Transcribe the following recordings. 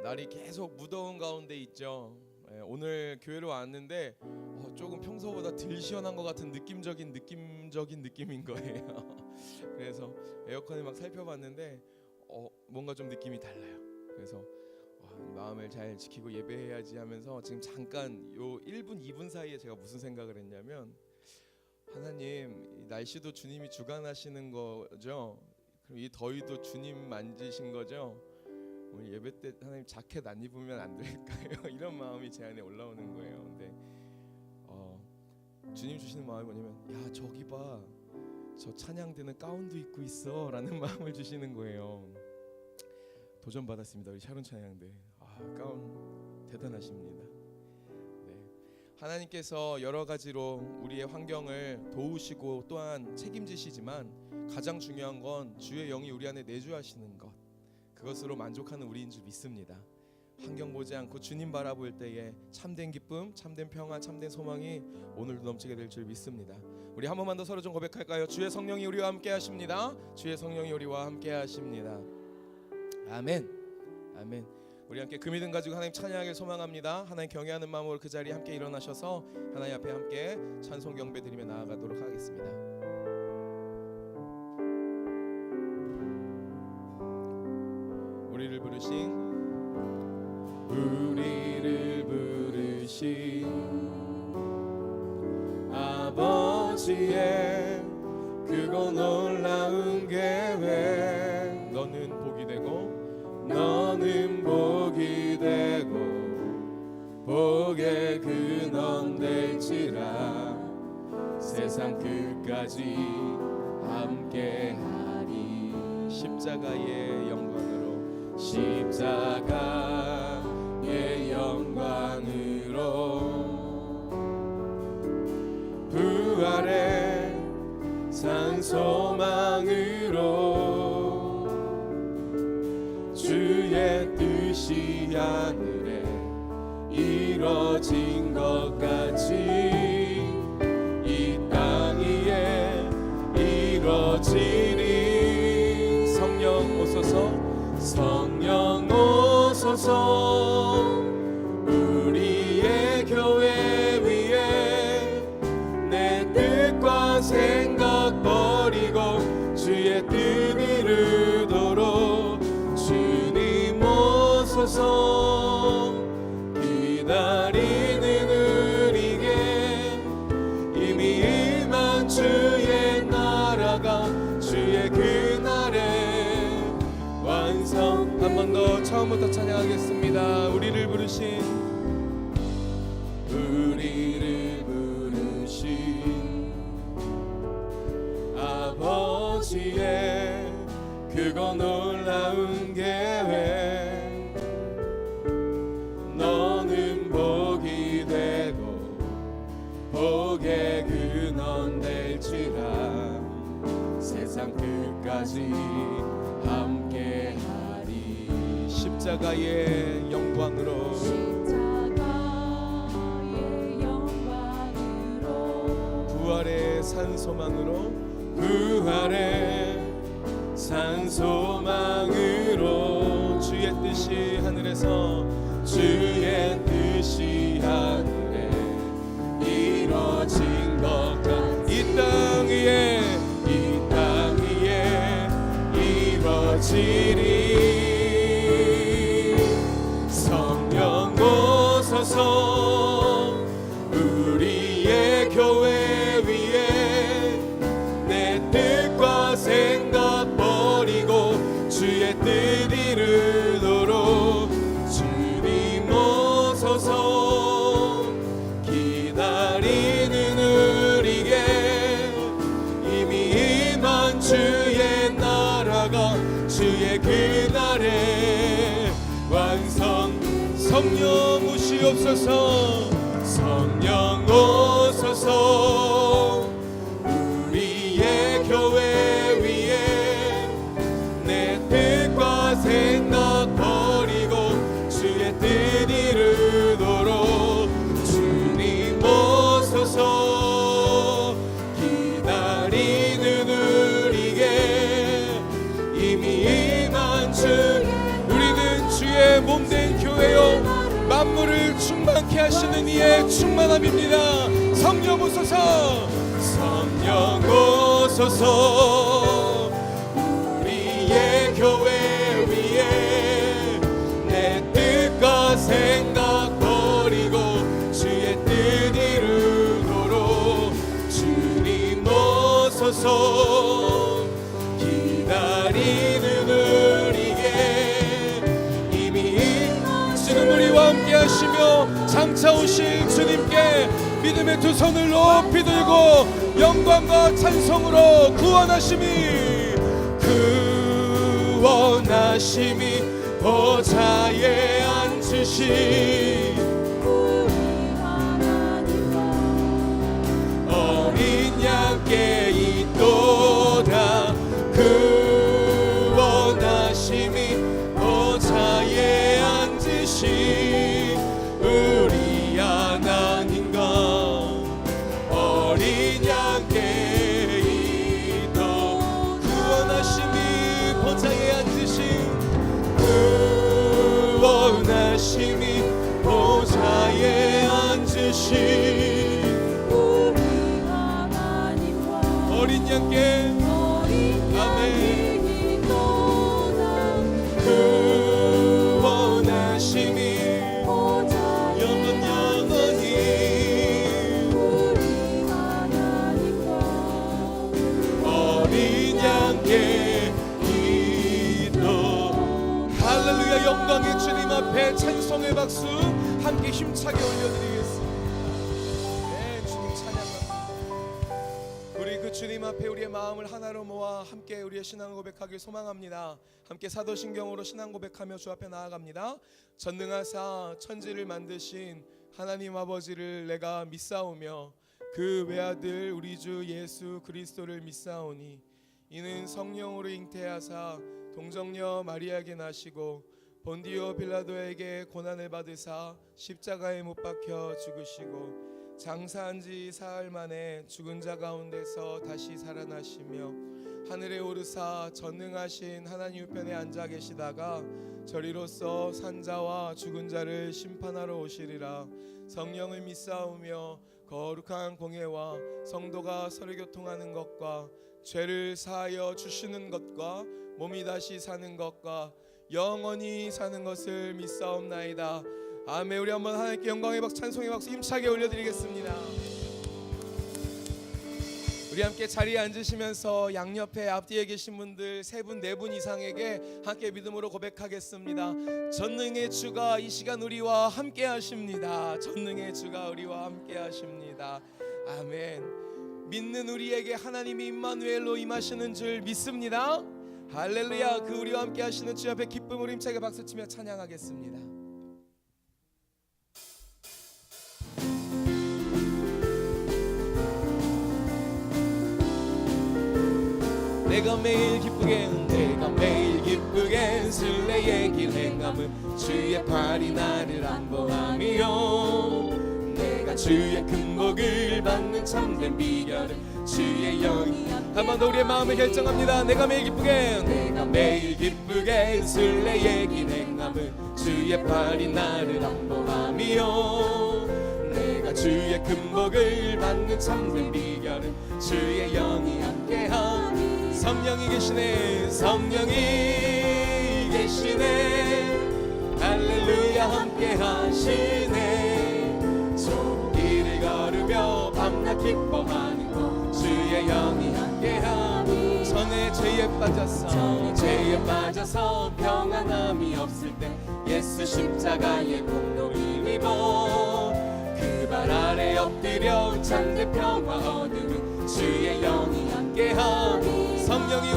날이 계속 무더운 가운데 있죠. 오늘 교회로 왔는데 조금 평소보다 덜 시원한 것 같은 느낌적인 느낌인 거예요. 그래서 에어컨을 막 살펴봤는데 뭔가 좀 느낌이 달라요. 그래서 마음을 잘 지키고 예배해야지 하면서 지금 잠깐 요 1분 2분 사이에 제가 무슨 생각을 했냐면, 하나님, 이 날씨도 주님이 주관하시는 거죠. 그럼 이 더위도 주님 만지신 거죠. 오늘 예배 때 하나님 자켓 안 입으면 안 될까요? 이런 마음이 제 안에 올라오는 거예요. 근데 주님 주시는 마음이 뭐냐면, 야, 저기 봐, 저 찬양되는 가운도 입고 있어 라는 마음을 주시는 거예요. 도전 받았습니다. 우리 샤론 찬양대. 가운 대단하십니다. 네. 하나님께서 여러 가지로 우리의 환경을 도우시고 또한 책임지시지만 가장 중요한 건 주의 영이 우리 안에 내주하시는 것, 그것으로 만족하는 우리인 줄 믿습니다. 환경 보지 않고 주님 바라볼 때에 참된 기쁨, 참된 평화, 참된 소망이 오늘도 넘치게 될 줄 믿습니다. 우리 한 번만 더 서로 좀 고백할까요? 주의 성령이 우리와 함께 하십니다. 주의 성령이 우리와 함께 하십니다. 아멘. 아멘. 우리 함께 그 믿음 가지고 하나님 찬양하길 소망합니다. 하나님 경외하는 마음으로 그 자리에 함께 일어나셔서 하나님 앞에 함께 찬송 경배 드리며 나아가도록 하겠습니다. 우리를 부르신 아버지의 그거 놀라운 계획, 너는 복이 되고 복의 근원 될지라 세상 끝까지 함께하리. 십자가의 영광으로 부활의 산 소망으로 주의 뜻이 하늘에 이뤄진 것 같이 이 땅 위에 이뤄지리. 성령 오소서 우리의 교회 위에 내 뜻과 생각 버리고 주의 뜻 이루도록 주님 오소서. 기다리는 우리에게 이미 임한 주의 나라가 주의 그날에 완성. 한 번 더 처음부터 찬양하겠습니다. 우리를 부르신 아버지의 그거 놀라운 계획, 너는 복이 되고 복의 근원 될지라 세상 끝까지 함께하리. 십자가의 영광으로 부활의 산 소망으로 주의 뜻이 하늘에서 이뤄진 것 같아. 이 땅 위에 이뤄지리. 성령 오소서 우리의 교회 위에 내 뜻과 생각 버리고 주의 뜻 이루도록 주님 오소서. 기다리는 우리에게 이미 임한 주의 나라가 주의 그날에 완성. 성령 오시옵소서. 성령 오소서 우리의 교회 위에 내 뜻과 생각 버리고 주의 뜻 이루도록 주님 오소서. 기다리는 우리에게 이미 임한 주, 우리는 주의 몸된 하시는 이의 충만함입니다. 성령 오소서, 성령 오소서. 우리의 교회 위에 내 뜻과 생각 버리고 주의 뜻 이루도록 주님 오소서. 기다리는 우리에게 이미 주는 우리와 함께 하시며 장차 오실 주님께 믿음의 두 손을 높이 들고 영광과 찬송으로 구원하심이 보좌에 앉으신 어린 양께 있도다. 구원하심이 보좌에 앉으신 우리 하나님과 어린 양께 있도. 구원하심이 보좌에 앉으신 구원하심이 보좌에 앉으신 어린 양께 아멘. 구원하심이 영원히 어린 양께 기도. 할렐루야. 영광의 주님 앞에 찬송의 박수 함께 힘차게 올려드리겠습니다. 네, 주님 찬양합니다. 우리 그 주님 앞에 우리의 마음을 하나로 모아 함께 우리의 신앙을 고백하길 소망합니다. 함께 사도신경으로 신앙 고백하며 주 앞에 나아갑니다. 전능하사 천지를 만드신 하나님 아버지를 내가 믿사오며 그 외아들 우리 주 예수 그리스도를 믿사오니 이는 성령으로 잉태하사 동정녀 마리아에게 나시고 본디오 빌라도에게 고난을 받으사 십자가에 못 박혀 죽으시고 장사한 지 사흘 만에 죽은 자 가운데서 다시 살아나시며 하늘에 오르사 전능하신 하나님 우편에 앉아 계시다가 저리로서 산자와 죽은 자를 심판하러 오시리라. 성령을 믿사오며 거룩한 공예와 성도가 서로 교통하는 것과 죄를 사하여 주시는 것과 몸이 다시 사는 것과 영원히 사는 것을 믿사옵나이다. 아멘. 우리 한번 하나님께 영광의 박수 찬송의 박수 힘차게 올려드리겠습니다. 우리 함께 자리에 앉으시면서 양옆에 앞뒤에 계신 분들 세 분, 네 분 이상에게 함께 믿음으로 고백하겠습니다. 전능의 주가 이 시간 우리와 함께 하십니다. 전능의 주가 우리와 함께 하십니다. 아멘. 믿는 우리에게 하나님이 임마누엘로 임하시는 줄 믿습니다. 할렐루야. 그 우리와 함께 하시는 주 앞에 기쁨으로 힘차게 박수치며 찬양하겠습니다. 내가 매일 기쁘게 순례의 길 행함은 주의 팔이 나를 안보하며 내가 주의 큰 복을 받는 참된 비결은 주의 영이 한번 더 우리의 마음을 결정합니다. 내가 매일 기쁘게 순례의 길 행함은 주의 팔이 나를 안보하며 내가 주의 큰 복을 받는 참된 비결은 주의 영이 함께하니 성령이 계시네. 성령이 계시네. 할렐루야. 함께 하시네. 좁은 길을 걸으며 밤낮 기뻐하는 것 주의 영이 함께하니 전에 죄에 빠져서 평안함이 없을 때 예수 십자가의 공로를 입어 그 발 아래 엎드려 참된 평화 얻으면 주의 영이 함께하니 성령이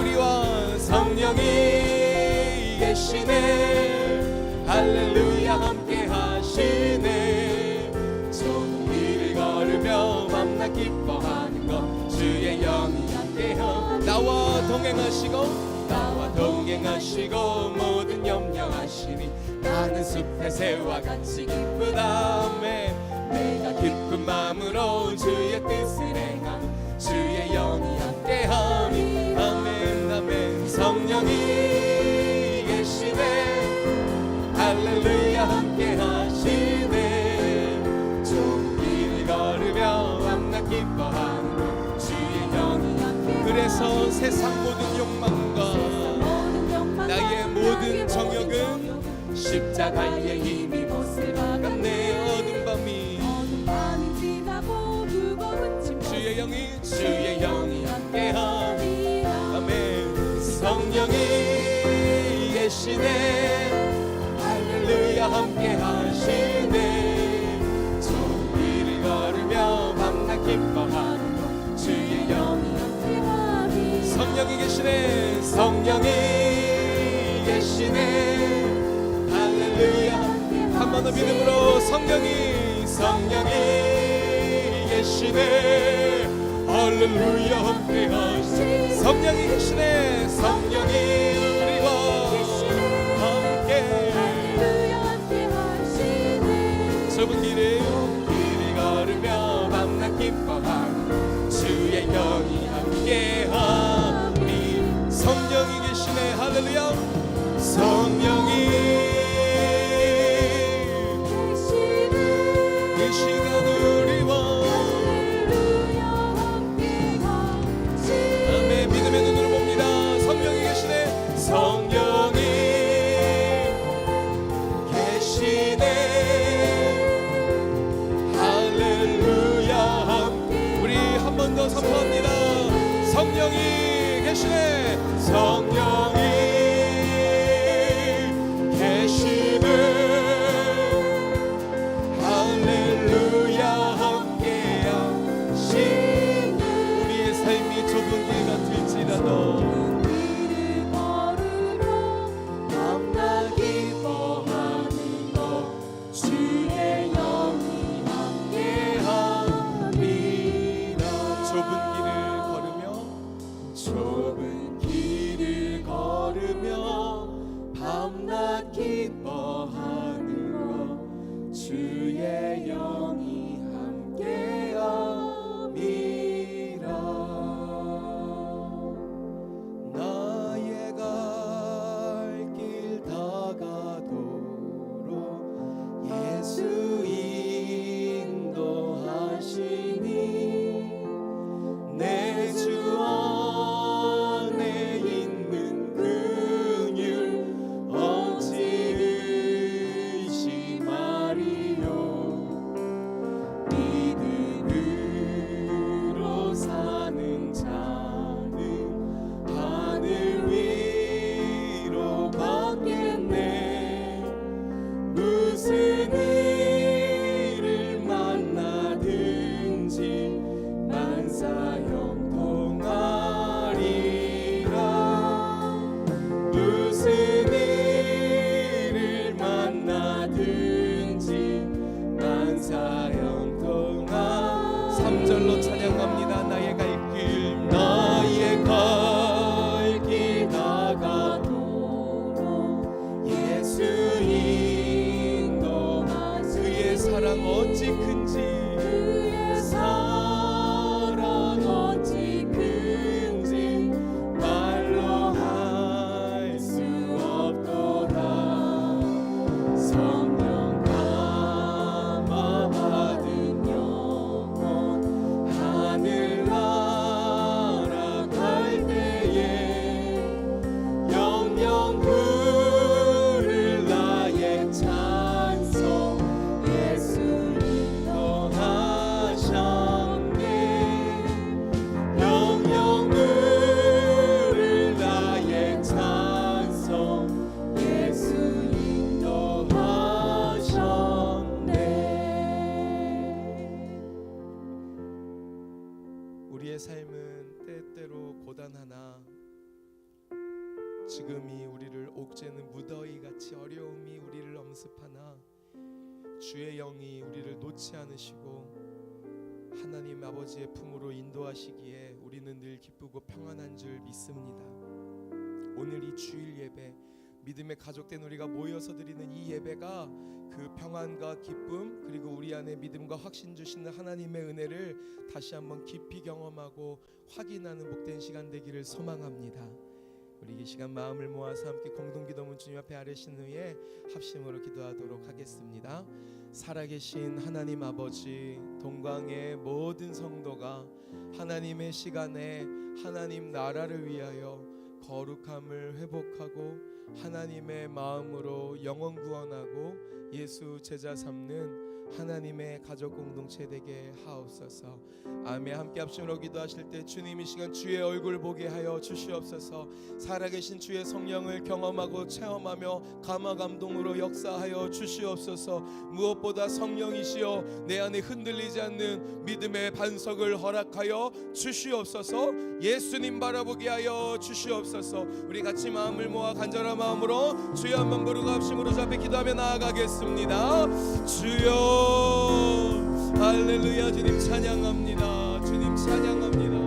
계시네. 할렐루야. 함께 하시네. 좁은 길을 걸으며 밤낮 기뻐하는 것 주의 영이 함께하니 나와 동행하시고 모든 염려하시니 나는 숲의 새와 같이 기쁘다매 내가 기쁜 마음으로 주의 뜻을 행하니 주의 영이 함께하니 아멘 아멘. 성령이 계시네. 할렐루야. 함께 하시네. 위해서 세상 모든 욕망과 나의 모든 정욕은 십자가의 힘이 못을 박았네. 어둠 밤이 지나고 무거운 짐 주의 영이 함께하니 아멘. 성령이 계시네. 할렐루야 함께하시네. 저 길을 걸으며 밤낮 기뻐하는 주의 영이 함께하니 성령이 계시네. 성령이 계시네. 할렐루야. 한 번 더 믿음으로 성령이 계시네. 할렐루야 함께하시네. 성령이 계시네. 성령이 우리와 함께 좁은 길을 걸으며 밤낮 기뻐하는 주의 영이 함께하니 성령이 계시네. 할렐루야. 성령이 이 시간 우리와 아멘. 믿음의 눈으로 봅니다. 성령이 계시네. 성령이 계시네. 할렐루야. 우리 한 번 더 선포합니다. 성령이 계시네. 성령이 계시네. 할렐루야 함께하시네. 우리의 삶이 좁은 길 같을지라도 밤낮 기뻐하는 것 주의 영이 함께함이라. 좁은 길을 걸으며 밤낮 기뻐하는 것 주의 영이 함께함이라. 나의 갈 길 다가도록 예수 인도하시니 내 주 안에 있는 그늘 어찌 의심하리요. 믿음으로 사는 자는 하늘 위로 받겠네. 무슨 일을 만나든지 만사 형통하리라. 무슨 일을 만나든지 만사 형통하. 3절로 찬양합니다. 나의 갈 길 다가도록 예수 인도하시니 그의 사랑 어찌 큰지 말로 할 수 없도다. 성령 감화받은 영혼 하늘나라 갈 때에 영영 부를 나의 찬송 예수 인도하셨네. 영영 부를 나의 찬송 예수 인도하셨네. 우리의 삶은 때때로 고단하나 지금이 우리를 옥죄는 무더위같이 어려움이 우리를 엄습하나 주의 영이 우리를 놓지 않으시고 하나님 아버지의 품으로 인도하시기에 우리는 늘 기쁘고 평안한 줄 믿습니다. 오늘 이 주일 예배, 믿음의 가족된 우리가 모여서 드리는 이 예배가 그 평안과 기쁨 그리고 우리 안에 믿음과 확신 주시는 하나님의 은혜를 다시 한번 깊이 경험하고 확인하는 복된 시간 되기를 소망합니다. 우리 이 시간 마음을 모아서 함께 공동기도문 주님 앞에 아뢰신 후에 합심으로 기도하도록 하겠습니다. 살아계신 하나님 아버지, 동광의 모든 성도가 하나님의 시간에 하나님 나라를 위하여 거룩함을 회복하고 하나님의 마음으로 영혼 구원하고 예수 제자 삼는 하나님의 가족 공동체 되게 하옵소서. 아멘. 함께 합심으로 기도하실 때 주님 이 시간 주의 얼굴 보게 하여 주시옵소서. 살아계신 주의 성령을 경험하고 체험하며 감화 감동으로 역사하여 주시옵소서. 무엇보다 성령이시여 내 안에 흔들리지 않는 믿음의 반석을 허락하여 주시옵소서. 예수님 바라보게 하여 주시옵소서. 우리 같이 마음을 모아 간절한 마음으로 주여 한번 부르고 합심으로 주 앞에 기도하며 나아가겠습니다. 주여 할렐루야. 주님 찬양합니다. 주님 찬양합니다.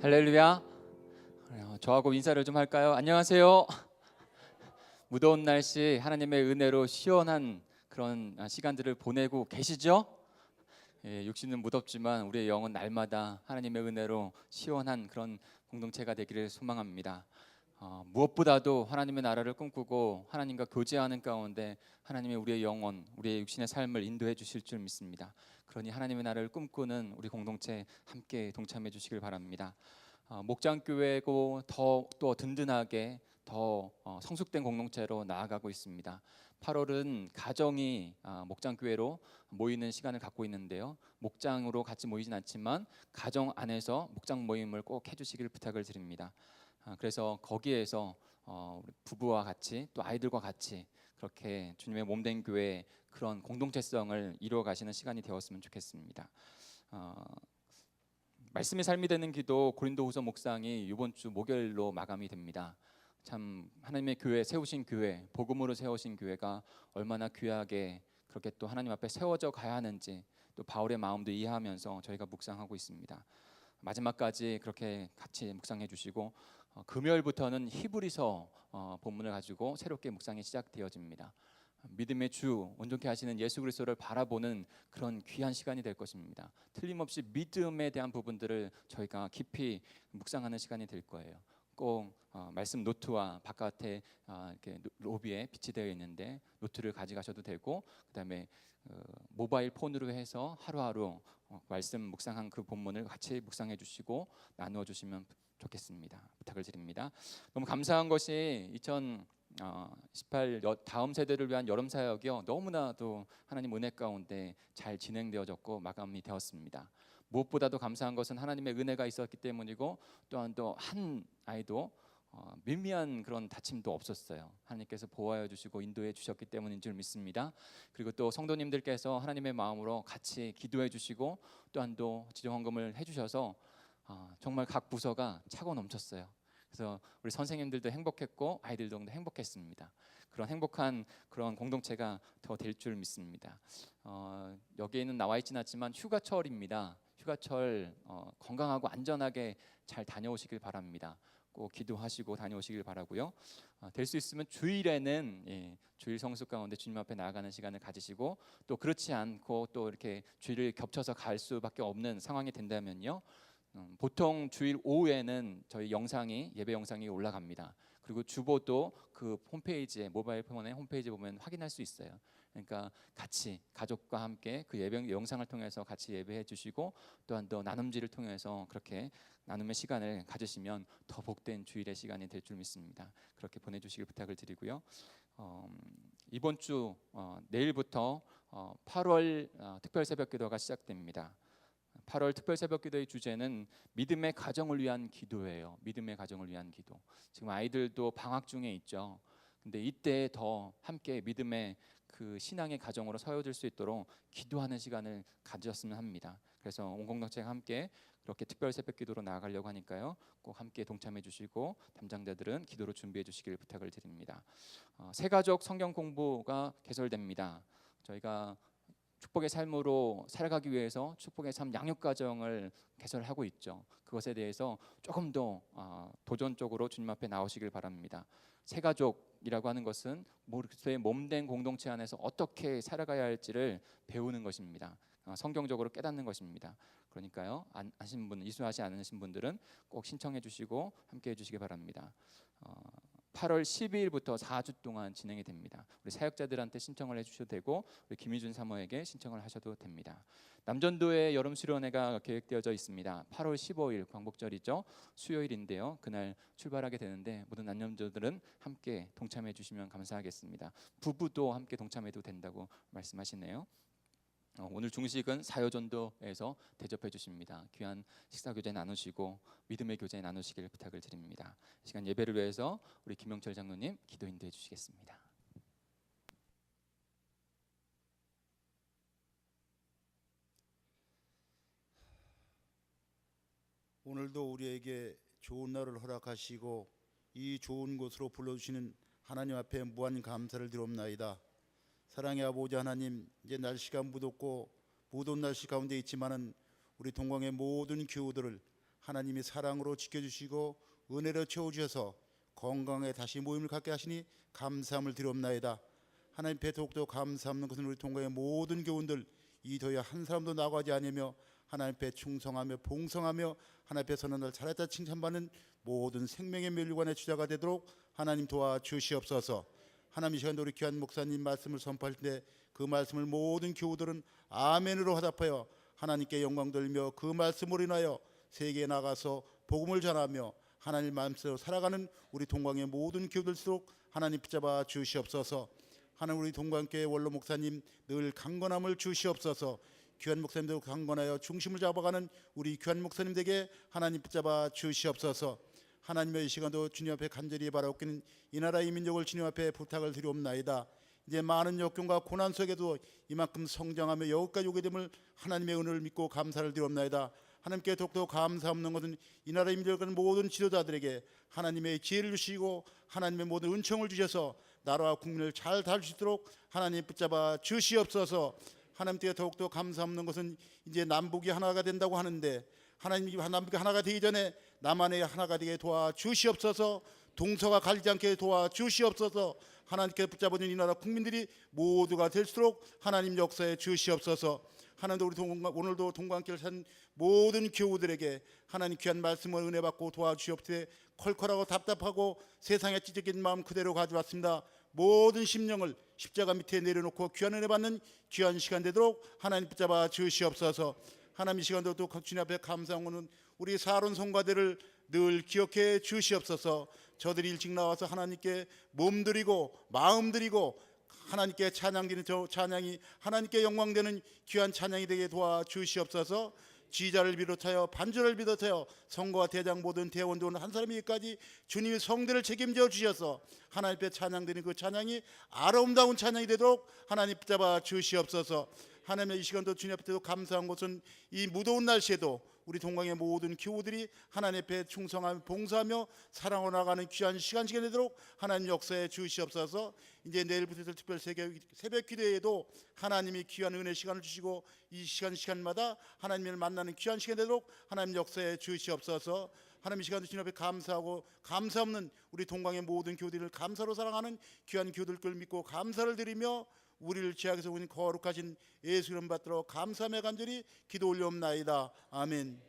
할렐루야. 저하고 인사를 좀 할까요? 안녕하세요. 무더운 날씨 하나님의 은혜로 시원한 그런 시간들을 보내고 계시죠? 육신은 무덥지만 우리의 영은 날마다 하나님의 은혜로 시원한 그런 공동체가 되기를 소망합니다. 무엇보다도 하나님의 나라를 꿈꾸고 하나님과 교제하는 가운데 하나님의 우리의 영혼, 우리의 육신의 삶을 인도해 주실 줄 믿습니다. 그러니 하나님의 나라를 꿈꾸는 우리 공동체 함께 동참해 주시길 바랍니다. 목장교회고 또 든든하게 더 성숙된 공동체로 나아가고 있습니다. 8월은 가정이 목장교회로 모이는 시간을 갖고 있는데요. 목장으로 같이 모이진 않지만 가정 안에서 목장 모임을 꼭 해주시길 부탁을 드립니다. 그래서 거기에서 부부와 같이 또 아이들과 같이 그렇게 주님의 몸된 교회 그런 공동체성을 이루어 가시는 시간이 되었으면 좋겠습니다. 말씀이 삶이 되는 기도 고린도후서 묵상이 이번 주 목요일로 마감이 됩니다. 참 하나님의 교회 세우신 교회, 복음으로 세우신 교회가 얼마나 귀하게 그렇게 또 하나님 앞에 세워져 가야 하는지 또 바울의 마음도 이해하면서 저희가 묵상하고 있습니다. 마지막까지 그렇게 같이 묵상해 주시고 금요일부터는 히브리서 본문을 가지고 새롭게 묵상이 시작되어집니다. 믿음의 주 온전케 하시는 예수 그리스도를 바라보는 그런 귀한 시간이 될 것입니다. 틀림없이 믿음에 대한 부분들을 저희가 깊이 묵상하는 시간이 될 거예요. 꼭 말씀 노트와 바깥에 이렇게 로비에 비치되어 있는데 노트를 가져가셔도 되고 그다음에 모바일 폰으로 해서 하루하루 말씀 묵상한 그 본문을 같이 묵상해 주시고 나누어 주시면 좋겠습니다. 부탁을 드립니다. 너무 감사한 것이 2018 다음 세대를 위한 여름 사역이요 너무나도 하나님 은혜 가운데 잘 진행되어졌고 마감이 되었습니다. 무엇보다도 감사한 것은 하나님의 은혜가 있었기 때문이고 또한 또 한 아이도 미미한 그런 다침도 없었어요. 하나님께서 보호하여 주시고 인도해 주셨기 때문인 줄 믿습니다. 그리고 또 성도님들께서 하나님의 마음으로 같이 기도해 주시고 또한 또 지정헌금을 해주셔서 정말 각 부서가 차고 넘쳤어요. 그래서 우리 선생님들도 행복했고 아이들도 행복했습니다. 그런 행복한 그런 공동체가 더 될 줄 믿습니다. 여기에는 나와 있진 않지만 휴가철입니다. 휴가철 건강하고 안전하게 잘 다녀오시길 바랍니다. 꼭 기도하시고 다녀오시길 바라고요. 될 수 있으면 주일에는 주일 성수 가운데 주님 앞에 나아가는 시간을 가지시고 또 그렇지 않고 또 이렇게 주일을 겹쳐서 갈 수밖에 없는 상황이 된다면요. 보통 주일 오후에는 저희 예배 영상이 올라갑니다. 그리고 주보도 그 홈페이지에 모바일 폰의 홈페이지에 보면 확인할 수 있어요. 그러니까 같이 가족과 함께 그 예배 영상을 통해서 같이 예배해 주시고 또한 또 나눔지를 통해서 그렇게 나눔의 시간을 가지시면 더 복된 주일의 시간이 될 줄 믿습니다. 그렇게 보내주시길 부탁을 드리고요. 이번 주 내일부터 8월 특별 새벽기도가 시작됩니다. 8월 특별 새벽기도의 주제는 믿음의 가정을 위한 기도예요. 믿음의 가정을 위한 기도. 지금 아이들도 방학 중에 있죠. 근데 이때 더 함께 믿음의 그 신앙의 가정으로 서어질 수 있도록 기도하는 시간을 가졌으면 합니다. 그래서 온 공동체가 함께 그렇게 특별 새벽기도로 나아가려고 하니까요. 꼭 함께 동참해 주시고 담당자들은 기도로 준비해 주시길 부탁을 드립니다. 새가족 성경 공부가 개설됩니다. 저희가 축복의 삶으로 살아가기 위해서 축복의 삶 양육과정을 개설하고 있죠. 그것에 대해서 조금 더 도전적으로 주님 앞에 나오시길 바랍니다. 새가족이라고 하는 것은 그리스도의 몸된 공동체 안에서 어떻게 살아가야 할지를 배우는 것입니다. 성경적으로 깨닫는 것입니다. 그러니까요, 아신 분, 이수하지 않으신 분들은 꼭 신청해 주시고 함께 해주시기 바랍니다. 8월 12일부터 4주 동안 진행이 됩니다. 우리 사역자들한테 신청을 해주셔도 되고 우리 김희준 사모에게 신청을 하셔도 됩니다. 남전도의 여름 수련회가 계획되어져 있습니다. 8월 15일 광복절이죠. 수요일인데요. 그날 출발하게 되는데 모든 남전도들은 함께 동참해 주시면 감사하겠습니다. 부부도 함께 동참해도 된다고 말씀하시네요. 오늘 중식은 사요전도에서 대접해 주십니다. 귀한 식사 교제 나누시고 믿음의 교제 나누시길 부탁을 드립니다. 이 시간 예배를 위해서 우리 김영철 장로님 기도 인도해 주시겠습니다. 오늘도 우리에게 좋은 날을 허락하시고 이 좋은 곳으로 불러주시는 하나님 앞에 무한 감사를 드리옵나이다. 사랑의 아버지 하나님, 이제 날씨가 무덥고 무더운 날씨 가운데 있지만은 우리 동광의 모든 교우들을 하나님이 사랑으로 지켜주시고 은혜로 채워주셔서 건강에 다시 모임을 갖게 하시니 감사함을 드리옵나이다. 하나님 앞에 더욱더 감사하는 것은 우리 동광의 모든 교우들 이 더위 한 사람도 나가지 않으며 하나님 앞에 충성하며 봉성하며 하나님 앞에 서는 날 잘했다 칭찬받는 모든 생명의 멸류관의 주자가 되도록 하나님 도와주시옵소서. 하나님 이 시간도 우리 귀한 목사님 말씀을 선포할 때 그 말씀을 모든 교우들은 아멘으로 화답하여 하나님께 영광 돌리며 그 말씀으로 인하여 세계에 나가서 복음을 전하며 하나님 마음대로 살아가는 우리 동광의 모든 교우들수록 하나님 붙잡아 주시옵소서. 하나님 우리 동광교회 원로 목사님 늘 강건함을 주시옵소서. 귀한 목사님들 강건하여 중심을 잡아가는 우리 귀한 목사님들에게 하나님 붙잡아 주시옵소서. 하나님의 이 시간도 주님 앞에 간절히 바라옵기는 이 나라 이 민족을 주님 앞에 부탁을 드리옵나이다. 이제 많은 역경과 고난 속에도 이만큼 성장하며 여기까지 오게 됨을 하나님의 은혜를 믿고 감사를 드리옵나이다. 하나님께 더욱더 감사 없는 것은 이 나라 이 민족을 모든 지도자들에게 하나님의 지혜를 주시고 하나님의 모든 은총을 주셔서 나라와 국민을 잘 다룰 수 있도록 하나님 붙잡아 주시옵소서. 하나님께 더욱더 감사 없는 것은 이제 남북이 하나가 된다고 하는데 하나님이 남북이 하나가 되기 전에 남한이 하나가 되게 도와주시옵소서. 동서가 갈리지 않게 도와주시옵소서. 하나님께 붙잡은 이 나라 국민들이 모두가 될수록 하나님 역사에 주시옵소서. 하나님도 우리 오늘도 동광길 산 모든 교우들에게 하나님 귀한 말씀을 은혜 받고 도와주시옵소서. 컬컬하고 답답하고 세상에 찢어진 마음 그대로 가져왔습니다. 모든 심령을 십자가 밑에 내려놓고 귀한 은혜 받는 귀한 시간 되도록 하나님 붙잡아 주시옵소서. 하나님 이 시간도 또 주님 앞에 감사하는 우리 사론 성가대를 늘 기억해 주시옵소서. 저들이 일찍 나와서 하나님께 몸드리고 마음드리고 하나님께 찬양드리는 저 찬양이 하나님께 영광되는 귀한 찬양이 되게 도와주시옵소서. 지휘자를 비롯하여 반주를 비롯하여 성거와 대장 모든 대원도 한 사람이기까지 주님이 성대를 책임져 주셔서 하나님 앞에 찬양드리는 그 찬양이 아름다운 찬양이 되도록 하나님 붙잡아 주시옵소서. 하나님의 이 시간도 주님 앞에도 감사한 것은 이 무더운 날씨에도 우리 동광의 모든 교우들이 하나님 앞에 충성하며 봉사하며 사랑으로 나가는 귀한 시간이 되도록 하나님 역사에 주시옵소서. 이제 내일부터 있을 특별 새벽 기도에도 하나님이 귀한 은혜 시간을 주시고 이 시간마다 하나님을 만나는 귀한 시간이 되도록 하나님 역사에 주시옵소서. 하나님 이 시간도 주님 앞에 감사하고 감사 없는 우리 동광의 모든 교우들을 감사로 사랑하는 귀한 교우들을 믿고 감사를 드리며 우리를 죄악에서 오신 거룩하신 예수 이름 받들어 감사하며 간절히 기도 올려옵나이다. 아멘.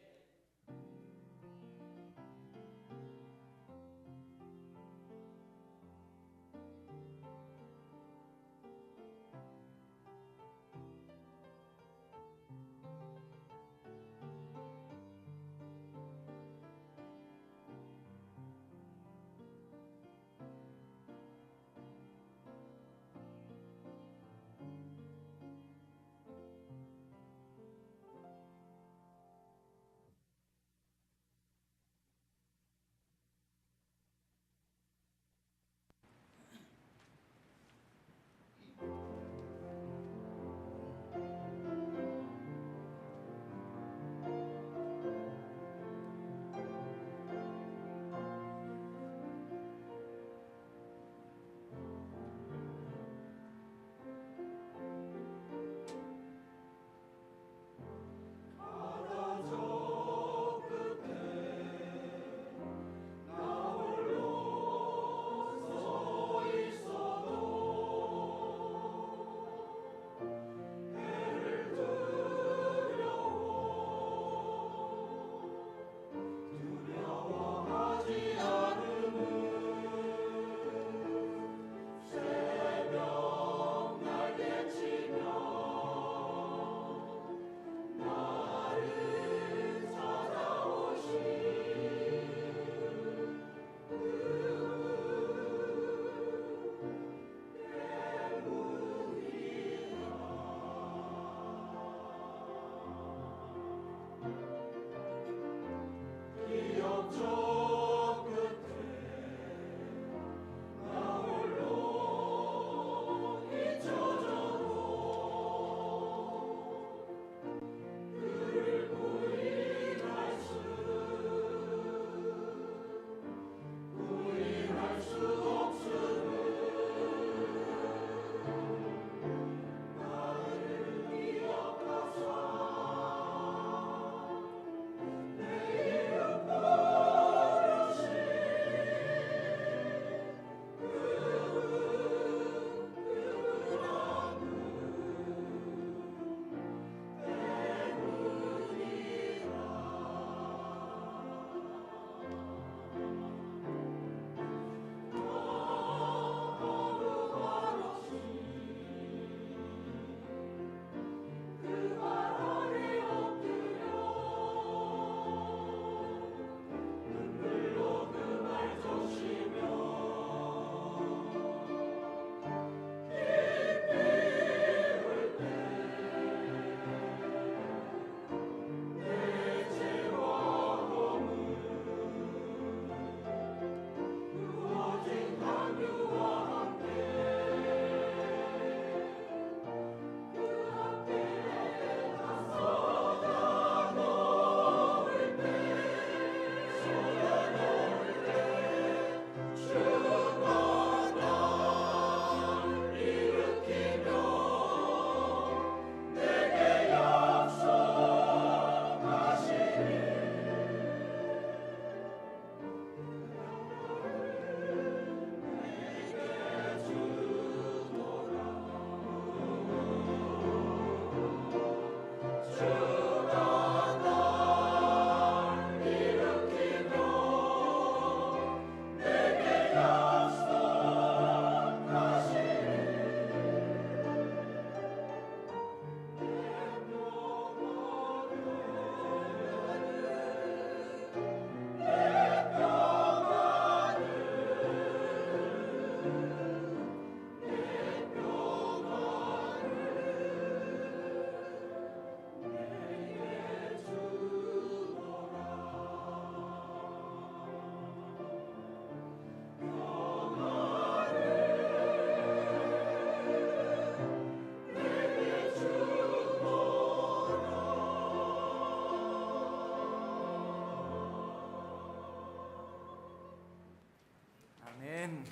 아멘.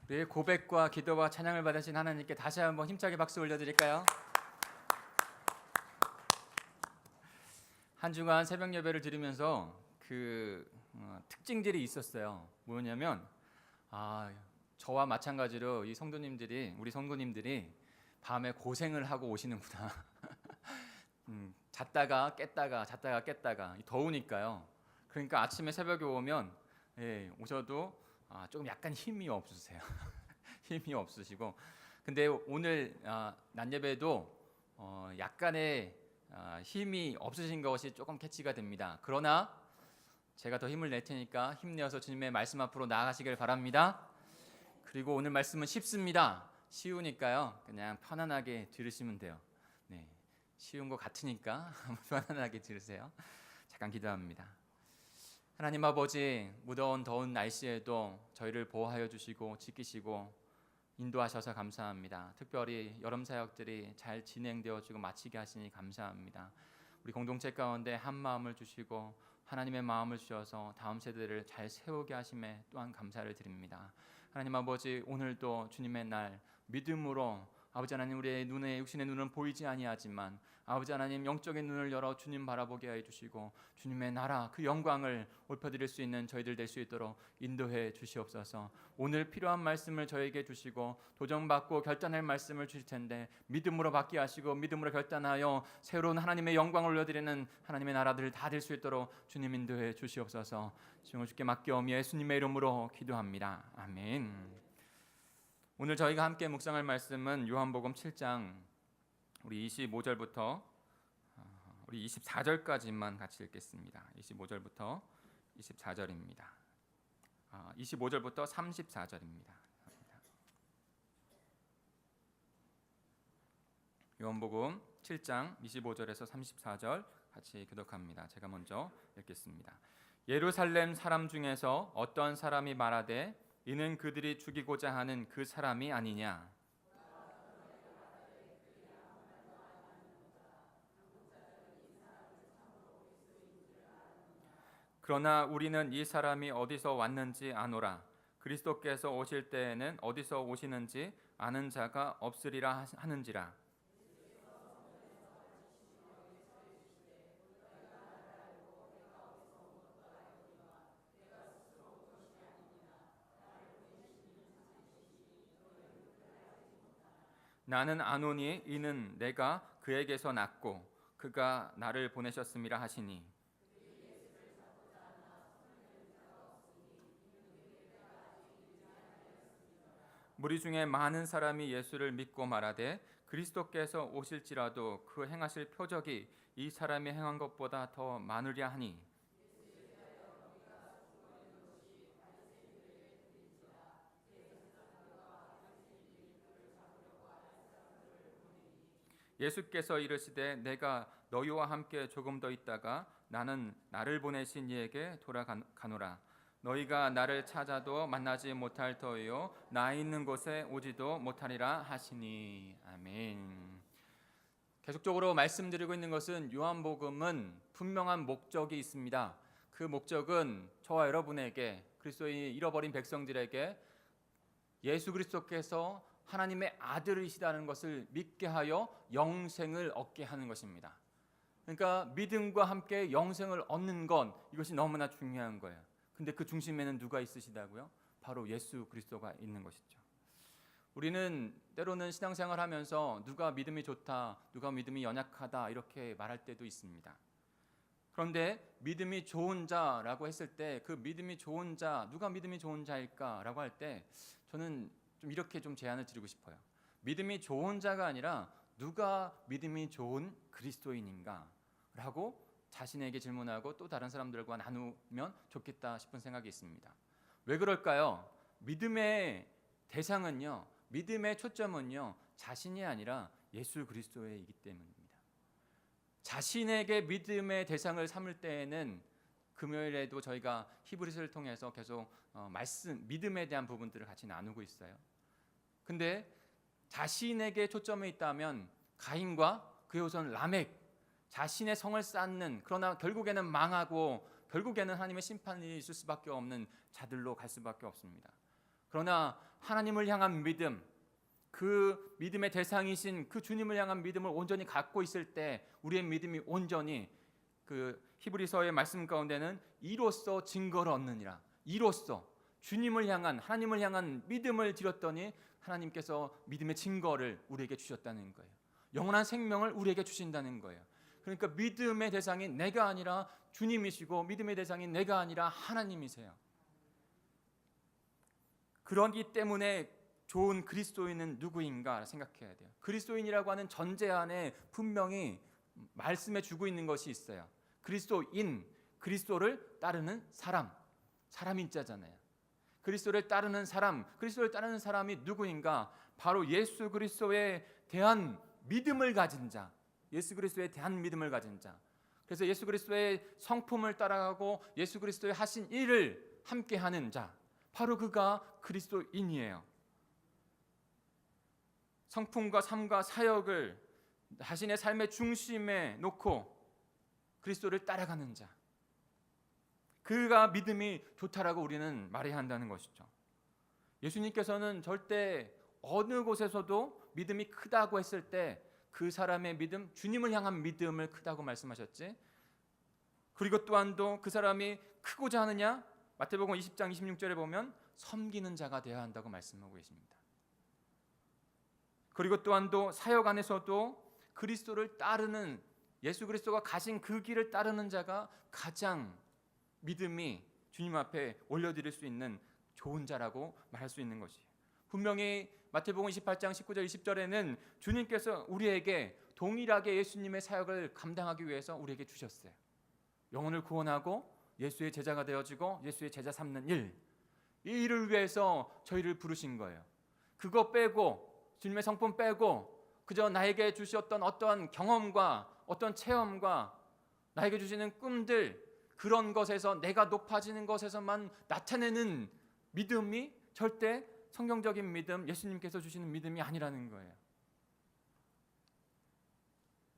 우리의 고백과 기도와 찬양을 받으신 하나님께 다시 한번 힘차게 박수 올려드릴까요? 한 주간 새벽 예배를 드리면서 특징들이 있었어요. 뭐냐면 저와 마찬가지로 우리 성도님들이 밤에 고생을 하고 오시는구나. 잤다가 깼다가 더우니까요. 그러니까 아침에 새벽에 오면 오셔도 조금 약간 힘이 없으세요. 힘이 없으시고, 근데 오늘 낮 예배도 약간의 힘이 없으신 것이 조금 캐치가 됩니다. 그러나 제가 더 힘을 낼 테니까 힘내어서 주님의 말씀 앞으로 나아가시길 바랍니다. 그리고 오늘 말씀은 쉽습니다. 쉬우니까요, 그냥 편안하게 들으시면 돼요. 네, 쉬운 것 같으니까 편안하게 들으세요. 잠깐 기도합니다. 하나님 아버지, 무더운 더운 날씨에도 저희를 보호하여 주시고 지키시고 인도하셔서 감사합니다. 특별히 여름 사역들이 잘 진행되어지고 마치게 하시니 감사합니다. 우리 공동체 가운데 한 마음을 주시고 하나님의 마음을 주셔서 다음 세대를 잘 세우게 하심에 또한 감사를 드립니다. 하나님 아버지, 오늘도 주님의 날 믿음으로 아버지 하나님, 우리의 눈에 육신의 눈은 보이지 아니하지만 아버지 하나님, 영적인 눈을 열어 주님 바라보게 해 주시고 주님의 나라 그 영광을 올펴드릴 수 있는 저희들 될 수 있도록 인도해 주시옵소서. 오늘 필요한 말씀을 저에게 주시고 도전받고 결단할 말씀을 주실 텐데 믿음으로 받게 하시고 믿음으로 결단하여 새로운 하나님의 영광을 올려드리는 하나님의 나라들 다 될 수 있도록 주님 인도해 주시옵소서. 주님을 주께 맡겨오며 예수님의 이름으로 기도합니다. 아멘. 오늘 저희가 함께 묵상할 말씀은 요한복음 7장 우리 25절부터 우리 24절까지만 같이 읽겠습니다. 25절부터 24절입니다. 25절부터 34절입니다. 요한복음 7장 25절에서 34절 같이 교독합니다. 제가 먼저 읽겠습니다. 예루살렘 사람 중에서 어떤 사람이 말하되 이는 그들이 죽이고자 하는 그 사람이 아니냐. 그러나 우리는 이 사람이 어디서 왔는지 아노라. 그리스도께서 오실 때에는 어디서 오시는지 아는 자가 없으리라 하는지라. 나는 아노니 이는 내가 그에게서 났고 그가 나를 보내셨음이라 하시니. 무리 중에 많은 사람이 예수를 믿고 말하되 그리스도께서 오실지라도 그 행하실 표적이 이 사람이 행한 것보다 더 많으랴 하니. 예수께서 이르시되 내가 너희와 함께 조금 더 있다가 나는 나를 보내신 이에게 돌아가노라. 너희가 나를 찾아도 만나지 못할 터이요 나 있는 곳에 오지도 못하리라 하시니. 아멘. 계속적으로 말씀드리고 있는 것은 요한복음은 분명한 목적이 있습니다. 그 목적은 저와 여러분에게, 그리스도의 잃어버린 백성들에게 예수 그리스도께서 하나님의 아들이시다는 것을 믿게 하여 영생을 얻게 하는 것입니다. 그러니까 믿음과 함께 영생을 얻는 건 이것이 너무나 중요한 거예요. 근데 그 중심에는 누가 있으시다고요? 바로 예수 그리스도가 있는 것이죠. 우리는 때로는 신앙생활 하면서 누가 믿음이 좋다, 누가 믿음이 연약하다 이렇게 말할 때도 있습니다. 그런데 믿음이 좋은 자라고 했을 때 그 믿음이 좋은 자, 누가 믿음이 좋은 자일까라고 할 때 저는 좀 이렇게 좀 제안을 드리고 싶어요. 믿음이 좋은 자가 아니라 누가 믿음이 좋은 그리스도인인가라고 자신에게 질문하고 또 다른 사람들과 나누면 좋겠다 싶은 생각이 있습니다. 왜 그럴까요? 믿음의 대상은요, 믿음의 초점은요, 자신이 아니라 예수 그리스도이기 때문입니다. 자신에게 믿음의 대상을 삼을 때에는 금요일에도 저희가 히브리서를 통해서 계속 믿음에 대한 부분들을 같이 나누고 있어요. 근데 자신에게 초점이 있다면 가인과 그의 후손 라멕, 자신의 성을 쌓는, 그러나 결국에는 망하고 결국에는 하나님의 심판이 있을 수밖에 없는 자들로 갈 수밖에 없습니다. 그러나 하나님을 향한 믿음, 그 믿음의 대상이신 그 주님을 향한 믿음을 온전히 갖고 있을 때 우리의 믿음이 온전히 그 히브리서의 말씀 가운데는 이로써 증거를 얻느니라. 이로써 주님을 향한 하나님을 향한 믿음을 드렸더니 하나님께서 믿음의 증거를 우리에게 주셨다는 거예요. 영원한 생명을 우리에게 주신다는 거예요. 그러니까 믿음의 대상이 내가 아니라 주님이시고 믿음의 대상이 내가 아니라 하나님이세요. 그러기 때문에 좋은 그리스도인은 누구인가 생각해야 돼요. 그리스도인이라고 하는 전제 안에 분명히 말씀해 주고 있는 것이 있어요. 그리스도인, 그리스도를 따르는 사람, 사람인자잖아요. 그리스도를 따르는 사람, 그리스도를 따르는 사람이 누구인가? 바로 예수 그리스도에 대한 믿음을 가진 자, 예수 그리스도에 대한 믿음을 가진 자. 그래서 예수 그리스도의 성품을 따라가고 예수 그리스도의 하신 일을 함께하는 자, 바로 그가 그리스도인이에요. 성품과 삶과 사역을 자신의 삶의 중심에 놓고 그리스도를 따라가는 자, 그가 믿음이 좋다라고 우리는 말해야 한다는 것이죠. 예수님께서는 절대 어느 곳에서도 믿음이 크다고 했을 때 그 사람의 믿음, 주님을 향한 믿음을 크다고 말씀하셨지. 그리고 또한도 그 사람이 크고자 하느냐, 마태복음 20장 26절에 보면 섬기는 자가 되어야 한다고 말씀하고 계십니다. 그리고 또한도 사역 안에서도 그리스도를 따르는, 예수 그리스도가 가신 그 길을 따르는 자가 가장 믿음이 주님 앞에 올려드릴 수 있는 좋은 자라고 말할 수 있는 것이에요. 분명히 마태복음 28장 19절 20절에는 주님께서 우리에게 동일하게 예수님의 사역을 감당하기 위해서 우리에게 주셨어요. 영혼을 구원하고 예수의 제자가 되어지고 예수의 제자 삼는 일, 이 일을 위해서 저희를 부르신 거예요. 그거 빼고, 주님의 성품 빼고 그저 나에게 주셨던 어떤 경험과 어떤 체험과 나에게 주시는 꿈들, 그런 것에서 내가 높아지는 것에서만 나타내는 믿음이 절대 성경적인 믿음, 예수님께서 주시는 믿음이 아니라는 거예요.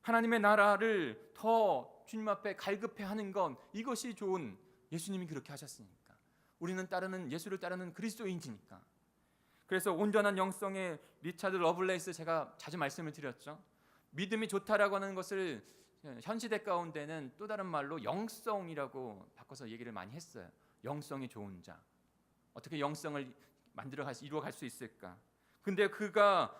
하나님의 나라를 더 주님 앞에 갈급해 하는 건, 이것이 좋은, 예수님이 그렇게 하셨으니까. 우리는 따르는, 예수를 따르는 그리스도인이니까. 그래서 온전한 영성의 리차드 러블레이스, 제가 자주 말씀을 드렸죠. 믿음이 좋다라고 하는 것을 현 시대 가운데는 또 다른 말로 영성이라고 바꿔서 얘기를 많이 했어요. 영성이 좋은 자, 어떻게 영성을 이루어갈 수 있을까? 근데 그가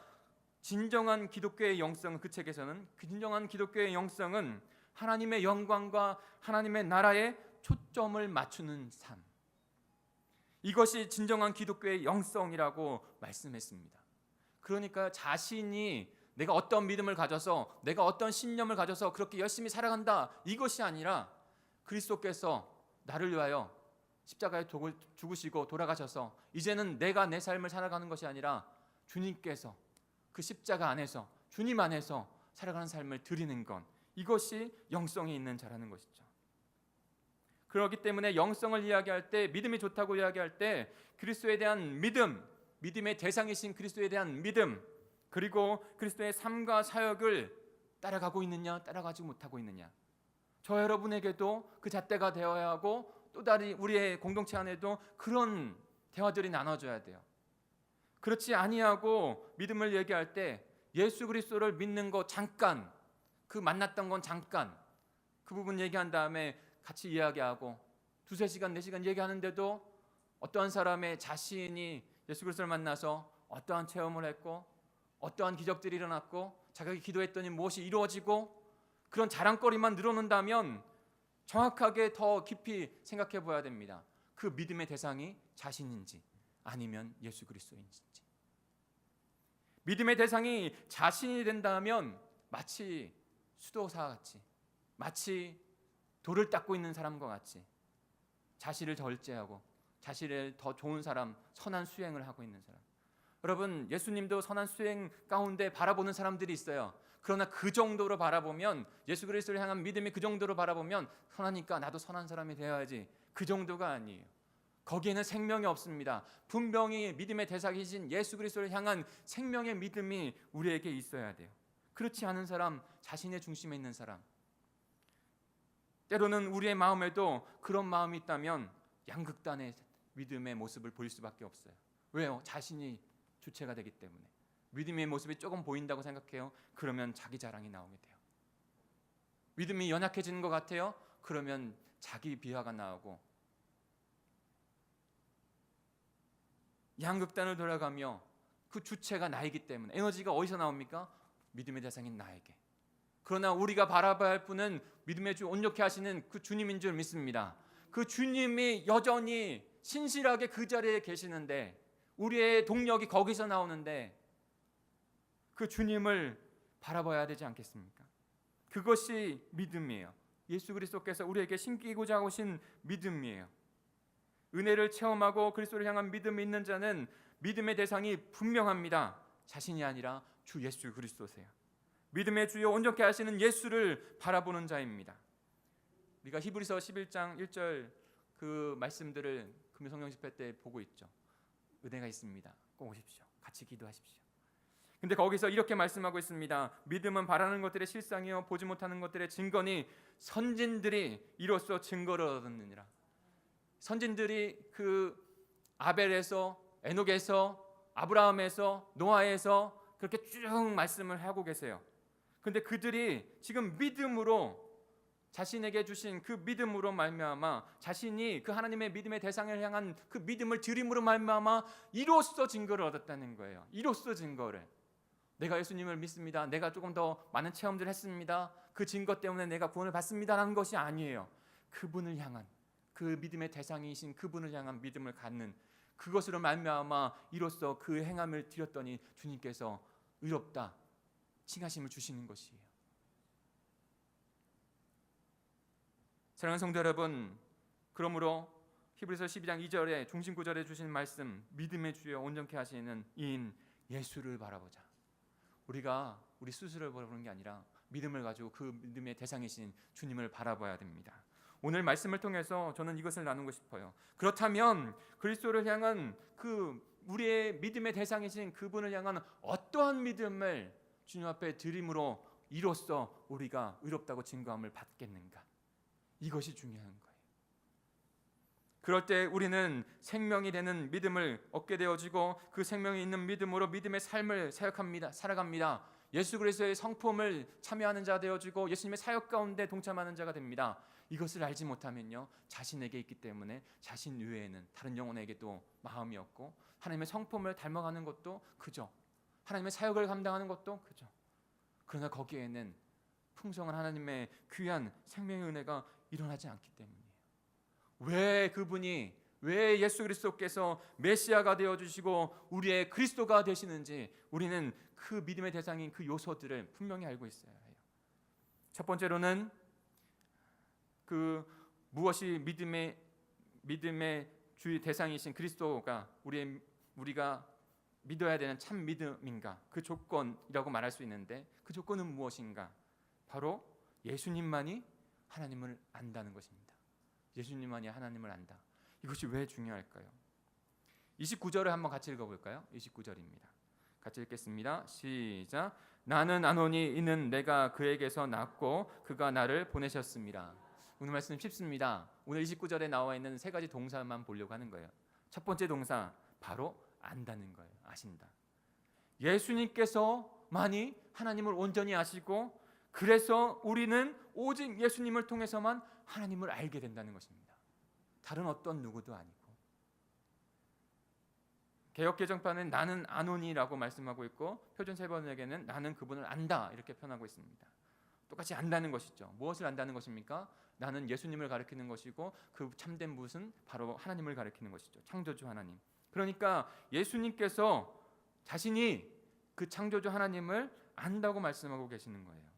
진정한 기독교의 영성은, 그 책에서는 진정한 기독교의 영성은 하나님의 영광과 하나님의 나라에 초점을 맞추는 삶, 이것이 진정한 기독교의 영성이라고 말씀했습니다. 그러니까 자신이 내가 어떤 믿음을 가져서, 내가 어떤 신념을 가져서 그렇게 열심히 살아간다, 이것이 아니라 그리스도께서 나를 위하여 십자가에 죽으시고 돌아가셔서 이제는 내가 내 삶을 살아가는 것이 아니라 주님께서 그 십자가 안에서, 주님 안에서 살아가는 삶을 드리는 것, 이것이 영성이 있는 자라는 것이죠. 그렇기 때문에 영성을 이야기할 때, 믿음이 좋다고 이야기할 때 그리스도에 대한 믿음, 믿음의 대상이신 그리스도에 대한 믿음, 그리고 그리스도의 삶과 사역을 따라가고 있느냐, 따라가지 못하고 있느냐, 저 여러분에게도 그 잣대가 되어야 하고, 또 다른 우리의 공동체 안에도 그런 대화들이 나눠져야 돼요. 그렇지 아니하고 믿음을 얘기할 때 예수 그리스도를 믿는 거 잠깐, 그 만났던 건 잠깐, 그 부분 얘기한 다음에 같이 이야기하고 2-3시간 4시간 얘기하는데도 어떠한 사람의 자신이 예수 그리스도를 만나서 어떠한 체험을 했고 어떠한 기적들이 일어났고 자기가 기도했더니 무엇이 이루어지고, 그런 자랑거리만 늘어놓는다면 정확하게 더 깊이 생각해 봐야 됩니다. 그 믿음의 대상이 자신인지 아니면 예수 그리스도인지. 믿음의 대상이 자신이 된다면 마치 수도사 같이, 마치 돌을 닦고 있는 사람과 같이 자신을 절제하고 자신을 더 좋은 사람, 선한 수행을 하고 있는 사람. 여러분, 예수님도 선한 수행 가운데 바라보는 사람들이 있어요. 그러나 그 정도로 바라보면, 예수 그리스도를 향한 믿음이 그 정도로 바라보면 선하니까 나도 선한 사람이 되어야지, 그 정도가 아니에요. 거기에는 생명이 없습니다. 분명히 믿음의 대상이신 예수 그리스도를 향한 생명의 믿음이 우리에게 있어야 돼요. 그렇지 않은 사람, 자신의 중심에 있는 사람, 때로는 우리의 마음에도 그런 마음이 있다면 양극단의 믿음의 모습을 보일 수밖에 없어요. 왜요? 자신이 주체가 되기 때문에. 믿음의 모습이 조금 보인다고 생각해요. 그러면 자기 자랑이 나오게 돼요. 믿음이 연약해지는 것 같아요. 그러면 자기 비하가 나오고, 양극단을 돌아가며 그 주체가 나이기 때문에 에너지가 어디서 나옵니까? 믿음의 대상인 나에게. 그러나 우리가 바라봐야 할 분은 믿음의 주 온전케 하시는 그 주님인 줄 믿습니다. 그 주님이 여전히 신실하게 그 자리에 계시는데, 우리의 동력이 거기서 나오는데 그 주님을 바라봐야 되지 않겠습니까? 그것이 믿음이에요. 예수 그리스도께서 우리에게 심기고자 하신 믿음이에요. 은혜를 체험하고 그리스도를 향한 믿음이 있는 자는 믿음의 대상이 분명합니다. 자신이 아니라 주 예수 그리스도세요. 믿음의 주요 온전케 하시는 예수를 바라보는 자입니다. 우리가 히브리서 11장 1절 그 말씀들을 금요 성령 집회 때 보고 있죠. 은혜가 있습니다. 꼭 오십시오. 같이 기도하십시오. 근데 거기서 이렇게 말씀하고 있습니다. 믿음은 바라는 것들의 실상이요 보지 못하는 것들의 증거니 선진들이 이로써 증거를 얻었느니라. 선진들이 그 아벨에서, 에녹에서, 아브라함에서, 노아에서 그렇게 쭉 말씀을 하고 계세요. 근데 그들이 지금 믿음으로, 자신에게 주신 그 믿음으로 말미암아, 자신이 그 하나님의 믿음의 대상을 향한 그 믿음을 드림으로 말미암아 이로써 증거를 얻었다는 거예요. 이로써 증거를. 내가 예수님을 믿습니다. 내가 조금 더 많은 체험들을 했습니다. 그 증거 때문에 내가 구원을 받습니다라는 것이 아니에요. 그분을 향한, 그 믿음의 대상이신 그분을 향한 믿음을 갖는 그것으로 말미암아 이로써 그 행함을 드렸더니 주님께서 의롭다 칭하심을 주시는 것이에요. 사랑하는 성도 여러분, 그러므로 히브리서 12장 2절에 중심 구절에 주신 말씀, 믿음의 주여 온전케 하시는 이인 예수를 바라보자. 우리가 우리 스스로를 바라보는 게 아니라 믿음을 가지고 그 믿음의 대상이신 주님을 바라봐야 됩니다. 오늘 말씀을 통해서 저는 이것을 나누고 싶어요. 그렇다면 그리스도를 향한 그 우리의 믿음의 대상이신 그분을 향한 어떠한 믿음을 주님 앞에 드림으로 이로써 우리가 의롭다고 증거함을 받겠는가? 이것이 중요한 거예요. 그럴 때 우리는 생명이 되는 믿음을 얻게 되어지고 그 생명이 있는 믿음으로 믿음의 삶을 살아갑니다. 예수 그리스도의 성품을 참여하는 자 되어지고 예수님의 사역 가운데 동참하는 자가 됩니다. 이것을 알지 못하면요, 자신에게 있기 때문에 자신 외에는 다른 영혼에게도 마음이 없고, 하나님의 성품을 닮아가는 것도 그죠, 하나님의 사역을 감당하는 것도 그죠. 그러나 거기에는 풍성한 하나님의 귀한 생명의 은혜가 일어나지 않기 때문이에요. 왜 예수 그리스도께서 메시아가 되어주시고 우리의 그리스도가 되시는지 우리는 그 믿음의 대상인 그 요소들을 분명히 알고 있어야 해요. 첫 번째로는 그 무엇이 믿음의 주의 대상이신 그리스도가 우리가 믿어야 되는 참 믿음인가, 그 조건이라고 말할 수 있는데, 그 조건은 무엇인가? 바로 예수님만이 하나님을 안다는 것입니다. 예수님만이 하나님을 안다. 이것이 왜 중요할까요? 29절을 한번 같이 읽어볼까요? 29절입니다. 같이 읽겠습니다. 시작. 나는 아노니 이는 내가 그에게서 낳고 그가 나를 보내셨습니다. 오늘 말씀 쉽습니다. 오늘 29절에 나와 있는 세 가지 동사만 보려고 하는 거예요. 첫 번째 동사, 바로 안다는 거예요. 아신다. 예수님께서만이 하나님을 온전히 아시고, 그래서 우리는 오직 예수님을 통해서만 하나님을 알게 된다는 것입니다. 다른 어떤 누구도 아니고. 개역개정판은 나는 아노니라고 말씀하고 있고, 표준세번역에는 나는 그분을 안다 이렇게 표현하고 있습니다. 똑같이 안다는 것이죠. 무엇을 안다는 것입니까? 나는 예수님을 가리키는 것이고, 그 참된 분은 바로 하나님을 가리키는 것이죠. 창조주 하나님. 그러니까 예수님께서 자신이 그 창조주 하나님을 안다고 말씀하고 계시는 거예요.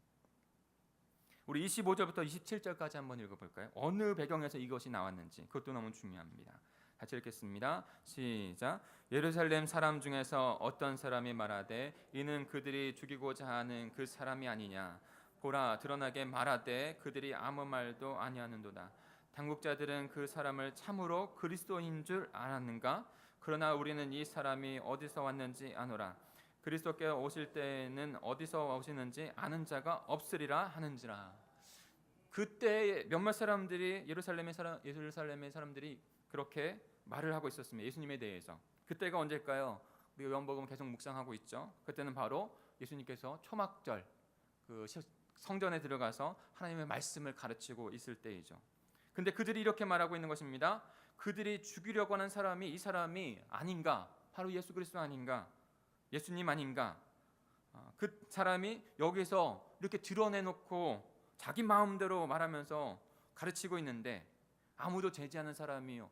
우리 25절부터 27절까지 한번 읽어볼까요? 어느 배경에서 이것이 나왔는지, 그것도 너무 중요합니다. 같이 읽겠습니다. 시작. 예루살렘 사람 중에서 어떤 사람이 말하되 이는 그들이 죽이고자 하는 그 사람이 아니냐. 보라, 드러나게 말하되 그들이 아무 말도 아니하는도다. 당국자들은 그 사람을 참으로 그리스도인 줄 알았는가? 그러나 우리는 이 사람이 어디서 왔는지 아노라. 그리스도께서 오실 때는 어디서 오시는지 아는 자가 없으리라 하는지라. 그때 몇몇 사람들이 예루살렘의 사람들이 그렇게 말을 하고 있었습니다. 예수님에 대해서. 그때가 언제일까요? 우리가 요한복음 계속 묵상하고 있죠. 그때는 바로 예수님께서 초막절 그 성전에 들어가서 하나님의 말씀을 가르치고 있을 때이죠. 근데 그들이 이렇게 말하고 있는 것입니다. 그들이 죽이려고 하는 사람이 이 사람이 아닌가? 바로 예수 그리스도 아닌가? 예수님 아닌가? 그 사람이 여기서 이렇게 드러내놓고 자기 마음대로 말하면서 가르치고 있는데 아무도 제지하는 사람이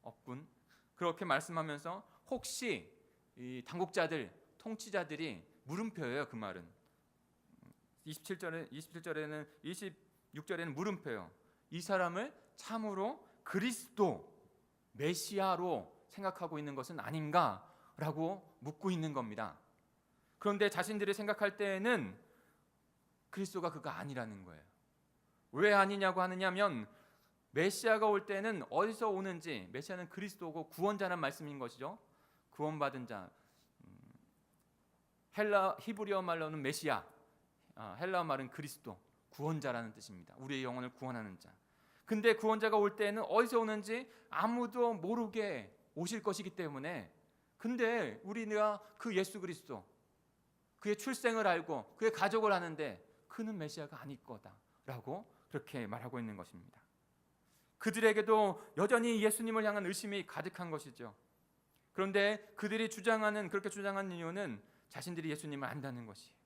없군. 그렇게 말씀하면서 혹시 이 당국자들, 통치자들이 물음표예요. 그 말은 26절에는 물음표요. 이 사람을 참으로 그리스도, 메시아로 생각하고 있는 것은 아닌가라고 묻고 있는 겁니다. 그런데 자신들이 생각할 때에는 그리스도가 그가 아니라는 거예요. 왜 아니냐고 하느냐면 메시아가 올 때는 어디서 오는지, 메시아는 그리스도고 구원자란 말씀인 것이죠. 구원받은 자, 히브리어 말로는 메시아, 헬라어 말은 그리스도, 구원자라는 뜻입니다. 우리의 영혼을 구원하는 자. 근데 구원자가 올 때는 어디서 오는지 아무도 모르게 오실 것이기 때문에, 근데 우리가 그 예수 그리스도, 그의 출생을 알고 그의 가족을 아는데 그는 메시아가 아닐 거다라고 그렇게 말하고 있는 것입니다. 그들에게도 여전히 예수님을 향한 의심이 가득한 것이죠. 그런데 그들이 그렇게 주장하는 이유는 자신들이 예수님을 안다는 것이에요.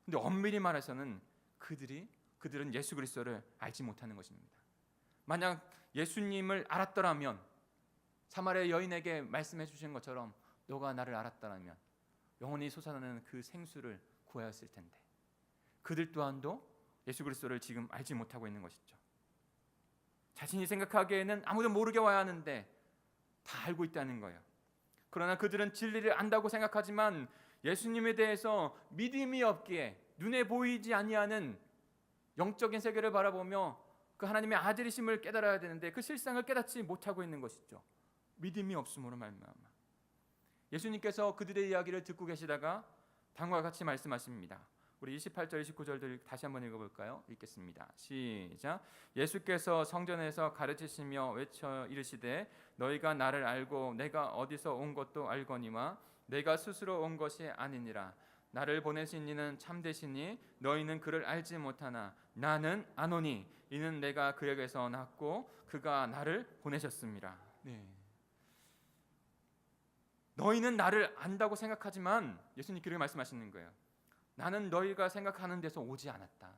근데 엄밀히 말해서는 그들은 예수 그리스도를 알지 못하는 것입니다. 만약 예수님을 알았더라면 사마리아 여인에게 말씀해 주신 것처럼 너가 나를 알았더라면 영원히 솟아나는 그 생수를 구하였을 텐데 그들 또한도 예수 그리스도를 지금 알지 못하고 있는 것이죠. 자신이 생각하기에는 아무도 모르게 와야 하는데 다 알고 있다는 거예요. 그러나 그들은 진리를 안다고 생각하지만 예수님에 대해서 믿음이 없기에 눈에 보이지 아니하는 영적인 세계를 바라보며 그 하나님의 아들이심을 깨달아야 되는데 그 실상을 깨닫지 못하고 있는 것이죠. 믿음이 없음으로 말미암아. 예수님께서 그들의 이야기를 듣고 계시다가 다음과 같이 말씀하십니다. 우리 28절 29절들 다시 한번 읽어볼까요? 읽겠습니다. 시작. 예수께서 성전에서 가르치시며 외쳐 이르시되 너희가 나를 알고 내가 어디서 온 것도 알거니와 내가 스스로 온 것이 아니니라. 나를 보내신 이는 참되시니 너희는 그를 알지 못하나 나는 아노니 이는 내가 그에게서 났고 그가 나를 보내셨습니다. 네. 너희는 나를 안다고 생각하지만 예수님 그렇게 말씀하시는 거예요. 나는 너희가 생각하는 데서 오지 않았다.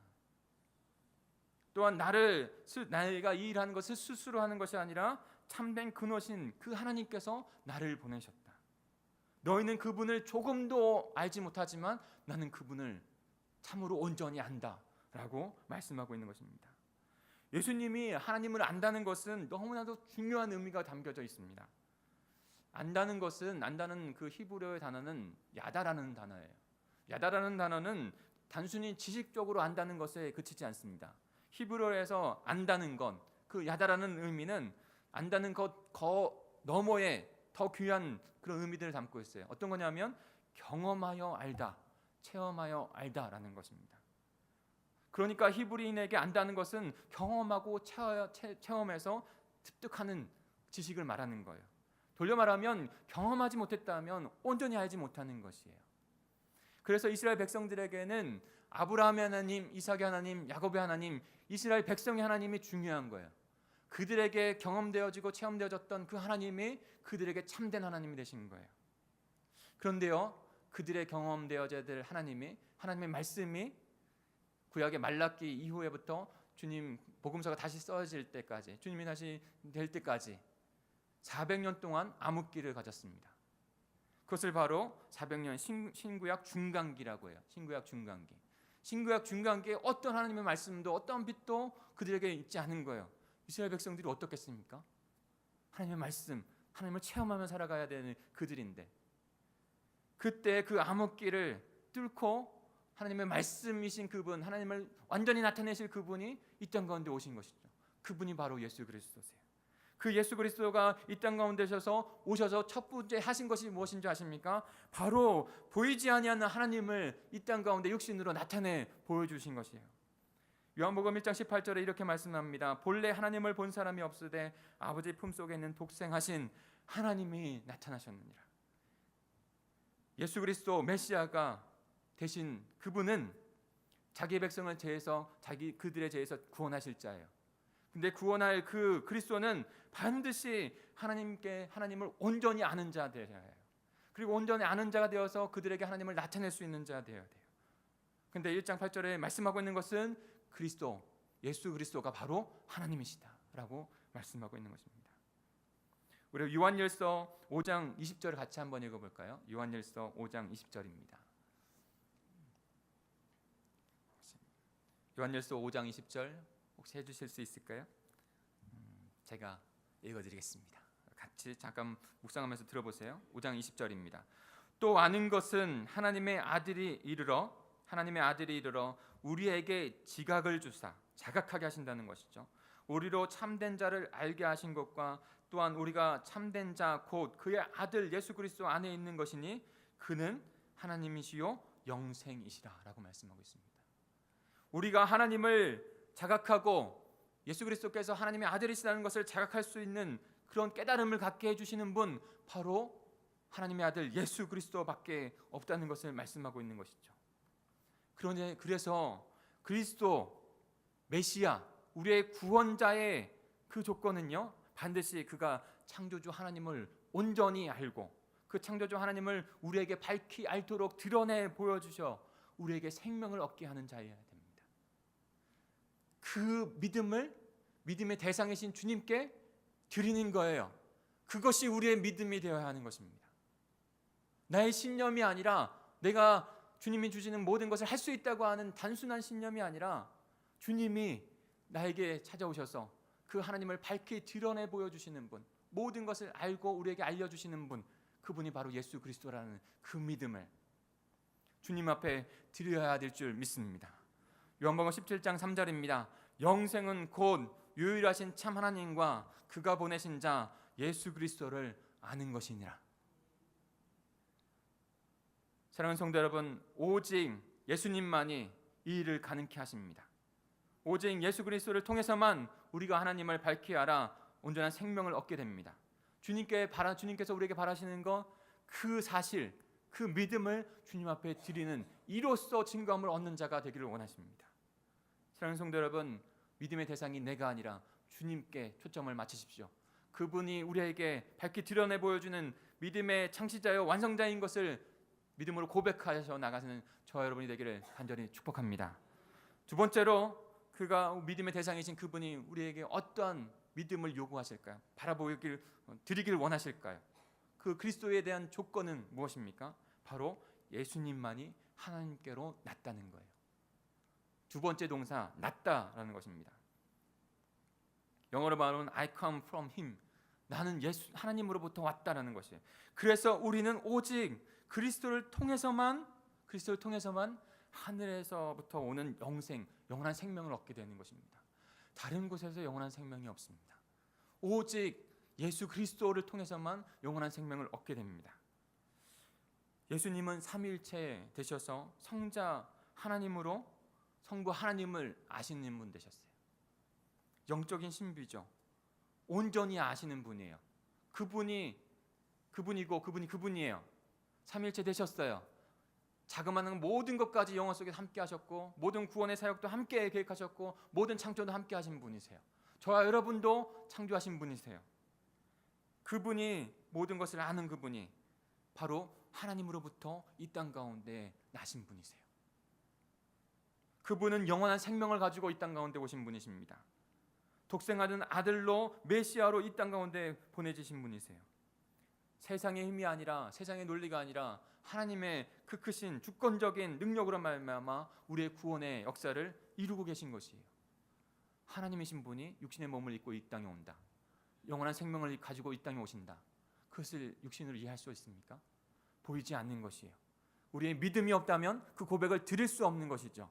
또한 내가 이 일하는 것을 스스로 하는 것이 아니라 참된 근원이신 그 하나님께서 나를 보내셨다. 너희는 그분을 조금도 알지 못하지만 나는 그분을 참으로 온전히 안다라고 말씀하고 있는 것입니다. 예수님이 하나님을 안다는 것은 너무나도 중요한 의미가 담겨져 있습니다. 안다는 그 히브리어의 단어는 야다라는 단어예요. 야다라는 단어는 단순히 지식적으로 안다는 것에 그치지 않습니다. 히브리어에서 안다는 것, 그 야다라는 의미는 안다는 것 너머에 더 귀한 그런 의미들을 담고 있어요. 어떤 거냐면 경험하여 알다, 체험하여 알다라는 것입니다. 그러니까 히브리인에게 안다는 것은 경험하고 체험해서 습득하는 지식을 말하는 거예요. 돌려 말하면 경험하지 못했다면 온전히 알지 못하는 것이에요. 그래서 이스라엘 백성들에게는 아브라함의 하나님, 이삭의 하나님, 야곱의 하나님, 이스라엘 백성의 하나님이 중요한 거예요. 그들에게 경험되어지고 체험되어졌던 그 하나님이 그들에게 참된 하나님이 되신 거예요. 그런데요, 그들의 경험되어져야 될 하나님의 말씀이 구약의 말라기 이후에부터 주님 복음서가 다시 써질 때까지, 주님이 다시 될 때까지 400년 동안 암흑기를 가졌습니다. 그것을 바로 400년 신구약 중간기라고 해요. 신구약 중간기. 신구약 중간기에 어떤 하나님의 말씀도 어떤 빛도 그들에게 있지 않은 거예요. 이스라엘 백성들이 어떻겠습니까? 하나님의 말씀, 하나님을 체험하며 살아가야 되는 그들인데 그때 그 암흑기를 뚫고 하나님의 말씀이신 그분, 하나님을 완전히 나타내실 그분이 이 땅 가운데 오신 것이죠. 그분이 바로 예수 그리스도세요. 그 예수 그리스도가 이 땅 가운데 오셔서 첫 번째 하신 것이 무엇인 줄 아십니까? 바로 보이지 아니하는 하나님을 이 땅 가운데 육신으로 나타내 보여주신 것이에요. 요한복음 1장 18절에 이렇게 말씀합니다. 본래 하나님을 본 사람이 없으되 아버지 품속에 있는 독생하신 하나님이 나타나셨느니라. 예수 그리스도 메시아가 대신 그분은 자기 백성을 제해서 그들에 제해서 구원하실 자예요. 근데 구원할 그 그리스도는 반드시 하나님을 온전히 아는 자 되어야 해요. 그리고 온전히 아는 자가 되어서 그들에게 하나님을 나타낼 수 있는 자가 되어야 돼요. 근데 1장 8절에 말씀하고 있는 것은 예수 그리스도가 바로 하나님이시다라고 말씀하고 있는 것입니다. 우리 요한일서 5장 20절을 같이 한번 읽어볼까요? 요한일서 5장 20절입니다. 요한일서 5장 20절 혹시 해주실 수 있을까요? 제가 읽어드리겠습니다. 같이 잠깐 묵상하면서 들어보세요. 5장 20절입니다. 또 아는 것은 하나님의 아들이 이르러 우리에게 지각을 주사 자각하게 하신다는 것이죠. 우리로 참된 자를 알게 하신 것과 또한 우리가 참된 자 곧 그의 아들 예수 그리스도 안에 있는 것이니 그는 하나님이시요 영생이시라라고 말씀하고 있습니다. 우리가 하나님을 자각하고 예수 그리스도께서 하나님의 아들이시라는 것을 자각할 수 있는 그런 깨달음을 갖게 해주시는 분, 바로 하나님의 아들 예수 그리스도밖에 없다는 것을 말씀하고 있는 것이죠. 그래서 그리스도 메시아, 우리의 구원자의 그 조건은요, 반드시 그가 창조주 하나님을 온전히 알고 그 창조주 하나님을 우리에게 밝히 알도록 드러내 보여주셔 우리에게 생명을 얻게 하는 자여야 됩니다. 그 믿음의 대상이신 주님께 드리는 거예요. 그것이 우리의 믿음이 되어야 하는 것입니다. 나의 신념이 아니라 내가 주님이 주시는 모든 것을 할 수 있다고 하는 단순한 신념이 아니라 주님이 나에게 찾아오셔서 그 하나님을 밝히 드러내 보여주시는 분, 모든 것을 알고 우리에게 알려주시는 분, 그분이 바로 예수 그리스도라는 그 믿음을 주님 앞에 드려야 될 줄 믿습니다. 요한복음 17장 3절입니다. 영생은 곧 유일하신 참 하나님과 그가 보내신 자 예수 그리스도를 아는 것이니라. 사랑하는 성도 여러분, 오직 예수님만이 이 일을 가능케 하십니다. 오직 예수 그리스도를 통해서만 우리가 하나님을 밝히 알아 온전한 생명을 얻게 됩니다. 주님께서 우리에게 바라시는 것, 그 사실, 그 믿음을 주님 앞에 드리는 이로써 증거함을 얻는 자가 되기를 원하십니다. 사랑하는 성도 여러분, 믿음의 대상이 내가 아니라 주님께 초점을 맞추십시오. 그분이 우리에게 밝히 드러내 보여주는 믿음의 창시자여 완성자인 것을 믿음으로 고백하셔 나가는 저와 여러분이 되기를 간절히 축복합니다. 두 번째로, 그가 믿음의 대상이신 그분이 우리에게 어떠한 믿음을 요구하실까요? 드리길 원하실까요? 그 그리스도에 대한 조건은 무엇입니까? 바로 예수님만이 하나님께로 낫다는 거예요. 두 번째 동사, 낫다라는 것입니다. 영어로 말하면 I come from him. 나는 하나님으로부터 왔다라는 것이에요. 그래서 우리는 오직 그리스도를 통해서만 하늘에서부터 오는 영원한 생명을 얻게 되는 것입니다. 다른 곳에서 영원한 생명이 없습니다. 오직 예수 그리스도를 통해서만 영원한 생명을 얻게 됩니다. 예수님은 삼위일체 되셔서 성자 하나님으로 성부 하나님을 아시는 분 되셨어요. 영적인 신비죠. 온전히 아시는 분이에요. 그분이고 그분이 그분이에요. 삼위일체 되셨어요. 자그마한 모든 것까지 영원 속에 함께 하셨고, 모든 구원의 사역도 함께 계획하셨고, 모든 창조도 함께 하신 분이세요. 저와 여러분도 창조하신 분이세요. 그분이, 모든 것을 아는 그분이 바로 하나님으로부터 이 땅 가운데 나신 분이세요. 그분은 영원한 생명을 가지고 이 땅 가운데 오신 분이십니다. 독생하는 아들로 메시아로 이 땅 가운데 보내지신 분이세요. 세상의 힘이 아니라, 세상의 논리가 아니라 하나님의 그 크신 주권적인 능력으로 말미암아 우리의 구원의 역사를 이루고 계신 것이에요. 하나님이신 분이 육신의 몸을 입고 이 땅에 온다. 영원한 생명을 가지고 이 땅에 오신다. 그것을 육신으로 이해할 수 있습니까? 보이지 않는 것이에요. 우리의 믿음이 없다면 그 고백을 드릴 수 없는 것이죠.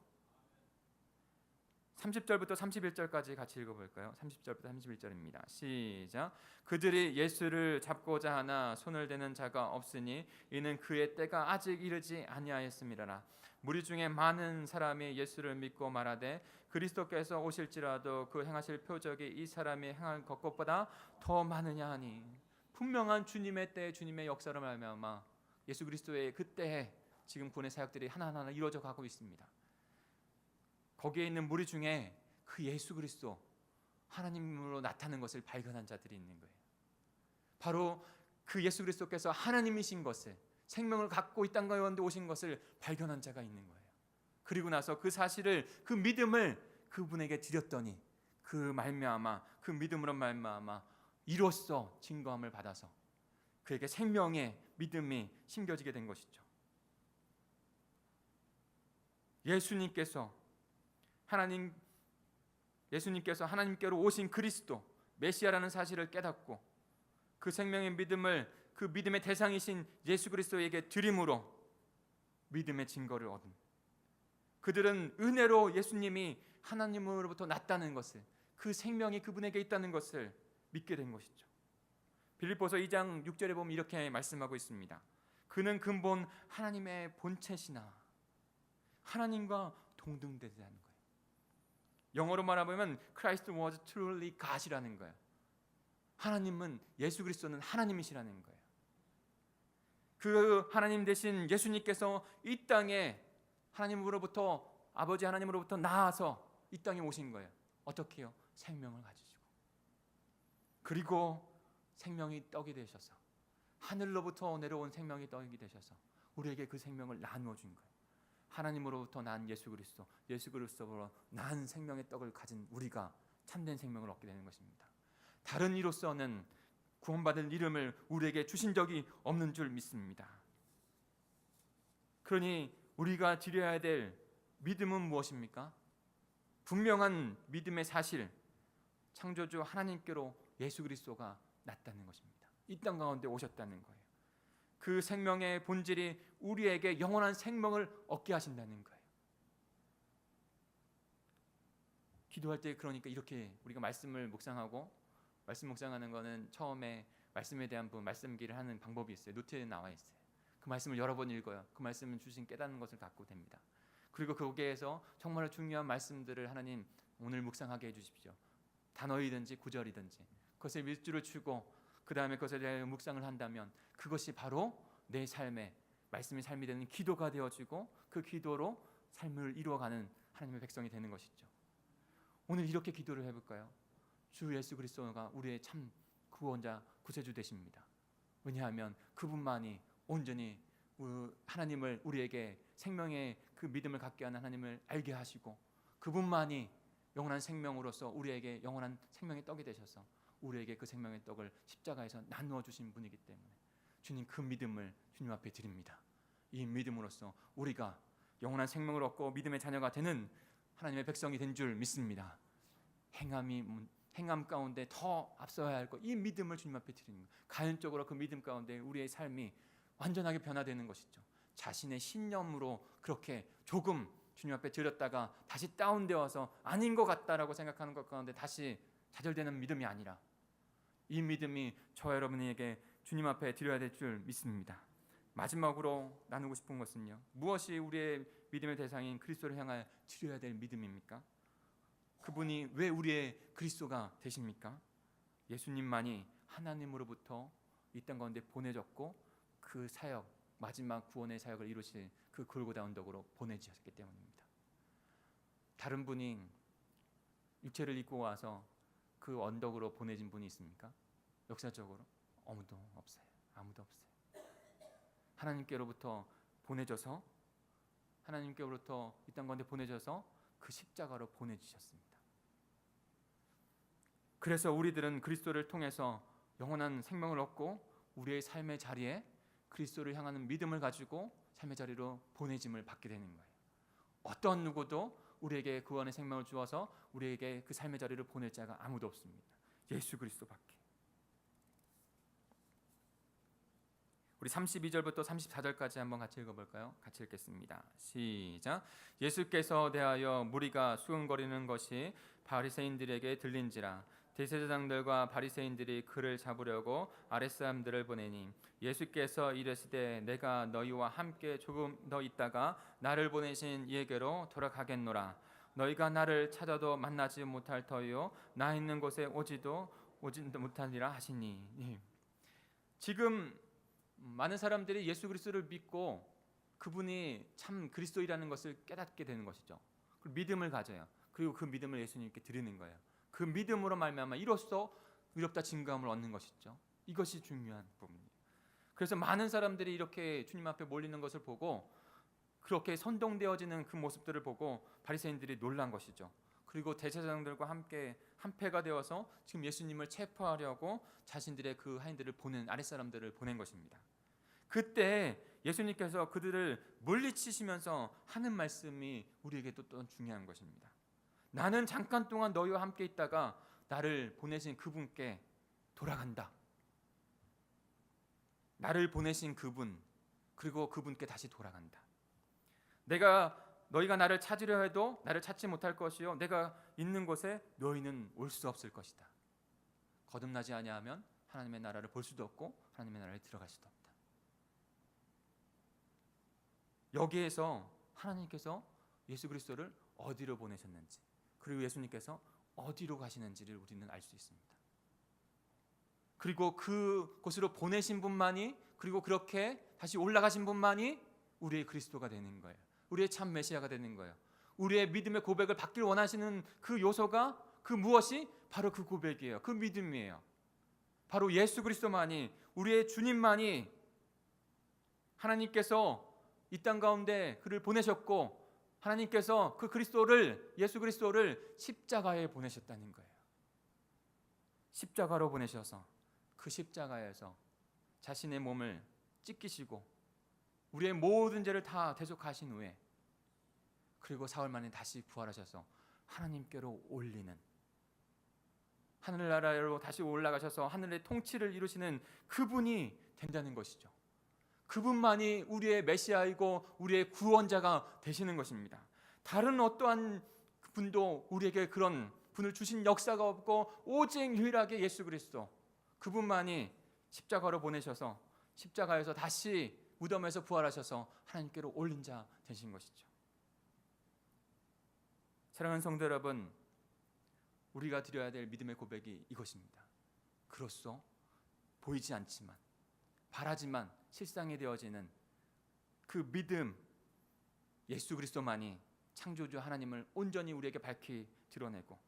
30절부터 31절까지 같이 읽어볼까요? 30절부터 31절입니다. 시작. 그들이 예수를 잡고자 하나 손을 대는 자가 없으니 이는 그의 때가 아직 이르지 아니하였음이라. 무리 중에 많은 사람이 예수를 믿고 말하되 그리스도께서 오실지라도 그 행하실 표적이 이 사람이 행한 것보다 더 많으냐 하니, 분명한 주님의 때 주님의 역사를 말미암아 예수 그리스도의 그때에 지금 구원의 사역들이 하나하나 이루어져 가고 있습니다. 거기에 있는 무리 중에 그 예수 그리스도 하나님으로 나타나는 것을 발견한 자들이 있는 거예요. 바로 그 예수 그리스도께서 하나님이신 것을, 생명을 갖고 이 땅 가운데 오신 것을 발견한 자가 있는 거예요. 그리고 나서 그 사실을, 그 믿음을 그분에게 드렸더니 그 말미암아, 그 믿음으로 말미암아 이로써 증거함을 받아서 그에게 생명의 믿음이 심겨지게 된 것이죠. 예수님께서 하나님께로 오신 그리스도 메시아라는 사실을 깨닫고 그 생명의 믿음을 그 믿음의 대상이신 예수 그리스도에게 드림으로 믿음의 증거를 얻은, 그들은 은혜로 예수님이 하나님으로부터 났다는 것을, 그 생명이 그분에게 있다는 것을 믿게 된 것이죠. 빌립보서 2장 6절에 보면 이렇게 말씀하고 있습니다. 그는 근본 하나님의 본체시나 하나님과 동등되다는 거예요. 영어로 말하면 Christ was truly God이라는 거예요. 하나님은, 예수 그리스도는 하나님이시라는 거예요. 그 하나님 대신 예수님께서 이 땅에 하나님으로부터, 아버지 하나님으로부터 나와서 이 땅에 오신 거예요. 어떻게 해요? 생명을 가지시고, 그리고 생명이 떡이 되셔서, 하늘로부터 내려온 생명이 떡이 되셔서 우리에게 그 생명을 나누어 준 거예요. 하나님으로부터 난 예수 그리스도, 예수 그리스도로 난 생명의 떡을 가진 우리가 참된 생명을 얻게 되는 것입니다. 다른 이로서는 구원받을 이름을 우리에게 주신 적이 없는 줄 믿습니다. 그러니 우리가 드려야 될 믿음은 무엇입니까? 분명한 믿음의 사실, 창조주 하나님께로 예수 그리스도가 났다는 것입니다. 이 땅 가운데 오셨다는 거예요. 그 생명의 본질이 우리에게 영원한 생명을 얻게 하신다는 거예요. 기도할 때 그러니까 이렇게 우리가 말씀을 묵상하고, 말씀 묵상하는 거는 처음에 말씀에 대한 말씀기를 하는 방법이 있어요. 노트에 나와 있어요. 그 말씀을 여러 번 읽어요. 그 말씀은 주신 깨닫는 것을 갖고 됩니다. 그리고 거기에서 정말 중요한 말씀들을 하나님 오늘 묵상하게 해주십시오. 단어이든지 구절이든지 그것에 밀주를 주고 그 다음에 그것에 대해 묵상을 한다면 그것이 바로 내 삶의 말씀이 삶이 되는 기도가 되어지고 그 기도로 삶을 이루어가는 하나님의 백성이 되는 것이죠. 오늘 이렇게 기도를 해볼까요? 주 예수 그리스도가 우리의 참 구원자 구세주 되십니다. 왜냐하면 그분만이 온전히 하나님을, 우리에게 생명의 그 믿음을 갖게 하는 하나님을 알게 하시고, 그분만이 영원한 생명으로서 우리에게 영원한 생명의 떡이 되셔서 우리에게 그 생명의 떡을 십자가에서 나누어 주신 분이기 때문에 주님, 그 믿음을 주님 앞에 드립니다. 이 믿음으로써 우리가 영원한 생명을 얻고 믿음의 자녀가 되는 하나님의 백성이 된 줄 믿습니다. 행함 가운데 더 앞서야 할 것, 이 믿음을 주님 앞에 드리는 것, 가연적으로 그 믿음 가운데 우리의 삶이 완전하게 변화되는 것이죠. 자신의 신념으로 그렇게 조금 주님 앞에 드렸다가 다시 다운되어서 아닌 것 같다라고 생각하는 것 가운데 다시 좌절되는 믿음이 아니라, 이 믿음이 저와 여러분에게 주님 앞에 드려야 될 줄 믿습니다. 마지막으로 나누고 싶은 것은요, 무엇이 우리의 믿음의 대상인 그리스도를 향하여 드려야 될 믿음입니까? 그분이 왜 우리의 그리스도가 되십니까? 예수님만이 하나님으로부터 이 땅 가운데 보내졌고 그 사역, 마지막 구원의 사역을 이루실 그 골고다 언덕으로 보내주셨기 때문입니다. 다른 분이 육체를 입고 와서 그 언덕으로 보내진 분이 있습니까? 역사적으로 아무도 없어요. 아무도 없어요. 하나님께로부터 보내져서, 하나님께로부터 이 땅 가운데 보내져서 그 십자가로 보내주셨습니다. 그래서 우리들은 그리스도를 통해서 영원한 생명을 얻고 우리의 삶의 자리에 그리스도를 향하는 믿음을 가지고 삶의 자리로 보내짐을 받게 되는 거예요. 어떤 누구도 우리에게 구원의 생명을 주어서 우리에게 그 삶의 자리를 보낼 자가 아무도 없습니다. 예수 그리스도밖에. 우리 32절부터 34절까지 한번 같이 읽어볼까요? 같이 읽겠습니다. 시작. 예수께서 대하여 무리가 수군거리는 것이 바리새인들에게 들린지라 대제사장들과 바리새인들이 그를 잡으려고 아랫사람들을 보내니 예수께서 이르시되 내가 너희와 함께 조금 더 있다가 나를 보내신 이에게로 돌아가겠노라. 너희가 나를 찾아도 만나지 못할 터이요 나 있는 곳에 오지 못하리라 하시니. 지금 많은 사람들이 예수 그리스도를 믿고 그분이 참 그리스도이라는 것을 깨닫게 되는 것이죠. 그리고 믿음을 가져요. 그리고 그 믿음을 예수님께 드리는 거예요. 그 믿음으로 말미암아 이로써 의롭다 증거함을 얻는 것이죠. 이것이 중요한 부분이에요. 그래서 많은 사람들이 이렇게 주님 앞에 몰리는 것을 보고 그렇게 선동되어지는 그 모습들을 보고 바리새인들이 놀란 것이죠. 그리고 대제사장들과 함께 한패가 되어서 지금 예수님을 체포하려고 자신들의 그 하인들을 보낸 아랫사람들을 보낸 것입니다. 그때 예수님께서 그들을 물리치시면서 하는 말씀이 우리에게 또 중요한 것입니다. 나는 잠깐 동안 너희와 함께 있다가 나를 보내신 그분께 돌아간다. 나를 보내신 그분, 그리고 그분께 다시 돌아간다. 너희가 나를 찾으려 해도 나를 찾지 못할 것이요 내가 있는 곳에 너희는 올 수 없을 것이다. 거듭나지 아니하면 하나님의 나라를 볼 수도 없고 하나님의 나라에 들어갈 수도 없다. 여기에서 하나님께서 예수 그리스도를 어디로 보내셨는지, 그리고 예수님께서 어디로 가시는지를 우리는 알 수 있습니다. 그리고 그곳으로 보내신 분만이, 그리고 그렇게 다시 올라가신 분만이 우리의 그리스도가 되는 거예요. 우리의 참 메시아가 되는 거예요. 우리의 믿음의 고백을 받길 원하시는 그 요소가 그 무엇이? 바로 그 고백이에요. 그 믿음이에요. 바로 예수 그리스도만이, 우리의 주님만이, 하나님께서 이 땅 가운데 그를 보내셨고 하나님께서 그 그리스도를, 예수 그리스도를 십자가에 보내셨다는 거예요. 십자가로 보내셔서 그 십자가에서 자신의 몸을 찢기시고 우리의 모든 죄를 다 대속하신 후에, 그리고 사흘 만에 다시 부활하셔서 하나님께로 올리는, 하늘나라로 다시 올라가셔서 하늘의 통치를 이루시는 그분이 된다는 것이죠. 그분만이 우리의 메시아이고 우리의 구원자가 되시는 것입니다. 다른 어떠한 분도 우리에게 그런 분을 주신 역사가 없고 오직 유일하게 예수 그리스도, 그분만이 십자가로 보내셔서 십자가에서 다시 무덤에서 부활하셔서 하나님께로 올린 자 되신 것이죠. 사랑하는 성도 여러분, 우리가 드려야 될 믿음의 고백이 이것입니다. 그로써 보이지 않지만, 바라지만 실상이 되어지는 그 믿음, 예수 그리스도만이 창조주 하나님을 온전히 우리에게 밝히 드러내고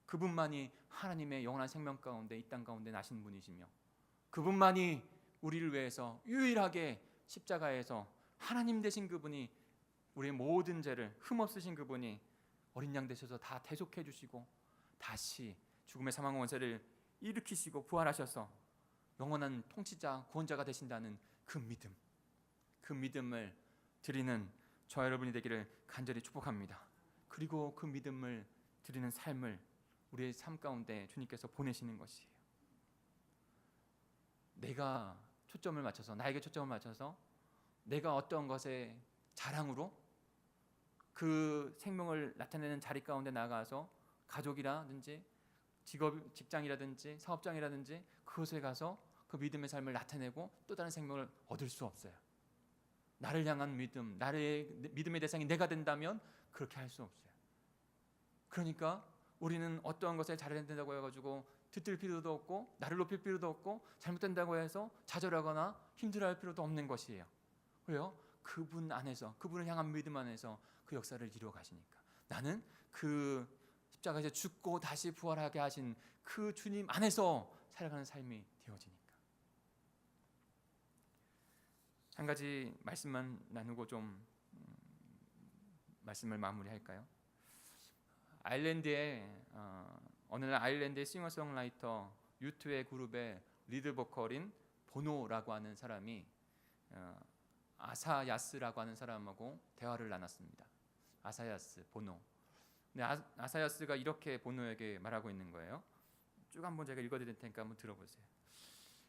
그분만이 하나님의 영원한 생명 가운데 이 땅 가운데 나신 분이시며 그분만이 우리를 위해서 유일하게 십자가에서 하나님 되신 그분이, 우리의 모든 죄를 흠없으신 그분이 어린 양 되셔서 다 대속해 주시고 다시 죽음의 사망 원세를 일으키시고 부활하셔서 영원한 통치자, 구원자가 되신다는 그 믿음, 그 믿음을 드리는 저와 여러분이 되기를 간절히 축복합니다. 그리고 그 믿음을 드리는 삶을 우리의 삶 가운데 주님께서 보내시는 것이에요. 내가 초점을 맞춰서, 나에게 초점을 맞춰서 내가 어떤 것에 자랑으로 그 생명을 나타내는 자리 가운데 나가서 가족이라든지 직장이라든지 사업장이라든지 그곳에 가서 그 믿음의 삶을 나타내고 또 다른 생명을 얻을 수 없어요. 나를 향한 믿음, 나의 믿음의 대상이 내가 된다면 그렇게 할 수 없어요. 그러니까 우리는 어떠한 것에 잘해야 된다고 해가지고 듣들 필요도 없고 나를 높일 필요도 없고 잘못된다고 해서 좌절하거나 힘들어할 필요도 없는 것이에요. 왜요? 그분 안에서, 그분을 향한 믿음 안에서 그 역사를 이루어 가시니까. 나는 그 십자가에서 죽고 다시 부활하게 하신 그 주님 안에서 살아가는 삶이 되어지니까. 한 가지 말씀만 나누고 좀 말씀을 마무리할까요? 아일랜드의 어느 날 아일랜드의 싱어송라이터 U2의 그룹의 리드 보컬인 보노라고 하는 사람이 아사야스라고 하는 사람하고 대화를 나눴습니다. 아사야스, 보노. 근데 아사야스가 이렇게 보노에게 말하고 있는 거예요. 쭉 한번 제가 읽어드릴 테니까 한번 들어보세요.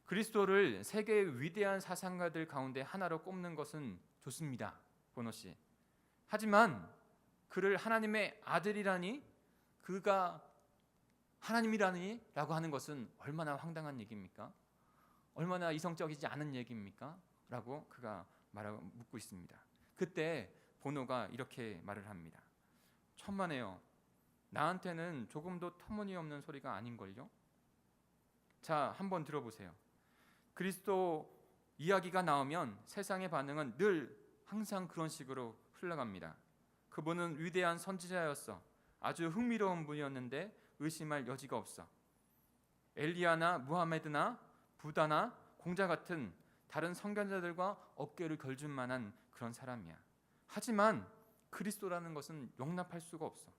그리스도를 세계의 위대한 사상가들 가운데 하나로 꼽는 것은 좋습니다, 보노 씨. 하지만 그를 하나님의 아들이라니, 그가 하나님이라니라고 하는 것은 얼마나 황당한 얘기입니까? 얼마나 이성적이지 않은 얘기입니까? 라고 그가 묻고 있습니다. 그때 보노가 이렇게 말을 합니다. 천만에요. 나한테는 조금도 터무니없는 소리가 아닌걸요? 자, 한번 들어보세요. 그리스도 이야기가 나오면 세상의 반응은 늘 항상 그런 식으로 흘러갑니다. 그분은 위대한 선지자였어. 아주 흥미로운 분이었는데 의심할 여지가 없어. 엘리야나 무하메드나 부다나 공자 같은 다른 선견자들과 어깨를 걸줄 만한 그런 사람이야. 하지만 그리스도라는 것은 용납할 수가 없어.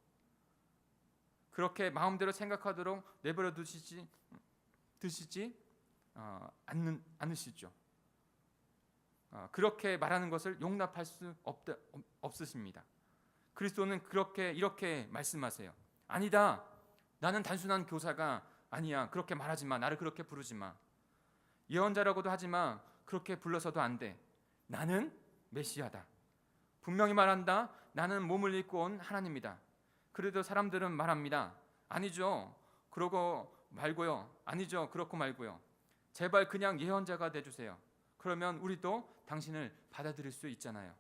그렇게 마음대로 생각하도록 내버려 두시지 않으시죠. 그렇게 말하는 것을 용납할 수 없으십니다. 그리스도는 이렇게 말씀하세요. 아니다. 나는 단순한 교사가 아니야. 그렇게 말하지 마. 나를 그렇게 부르지 마. 예언자라고도 하지 마. 그렇게 불러서도 안 돼. 나는 메시아다. 분명히 말한다. 나는 몸을 입고 온 하나님이다. 그래도 사람들은 말합니다. 아니죠. 그러고 말고요. 아니죠. 그렇고 말고요. 제발 그냥 예언자가 돼주세요. 그러면 우리도 당신을 받아들일 수 있잖아요.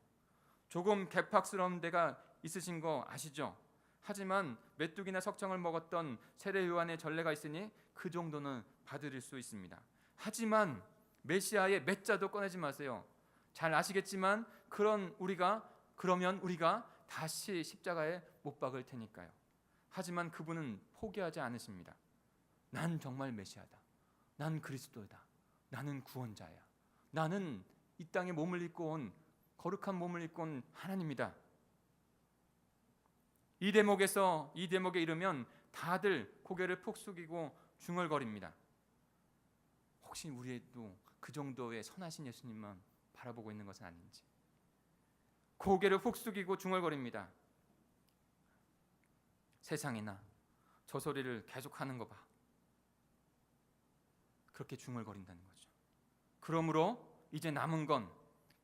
조금 개팍스러운 데가 있으신 거 아시죠? 하지만 메뚜기나 석청을 먹었던 세례 요한의 전례가 있으니 그 정도는 받아들일 수 있습니다. 하지만 메시아의 맷자도 꺼내지 마세요. 잘 아시겠지만 그러면 우리가 다시 십자가에 못 박을 테니까요. 하지만 그분은 포기하지 않으십니다. 난 정말 메시아다. 난 그리스도다. 나는 구원자야. 나는 이 땅에 몸을 입고 온 거룩한 몸을 입고 온 하나님이다. 이 대목에 이르면 다들 고개를 푹 숙이고 중얼거립니다. 혹시 우리도 그 정도의 선하신 예수님만 바라보고 있는 것은 아닌지. 고개를 푹 숙이고 중얼거립니다. 세상에나 저 소리를 계속하는 거 봐. 그렇게 중얼거린다는 거죠. 그러므로 이제 남은 건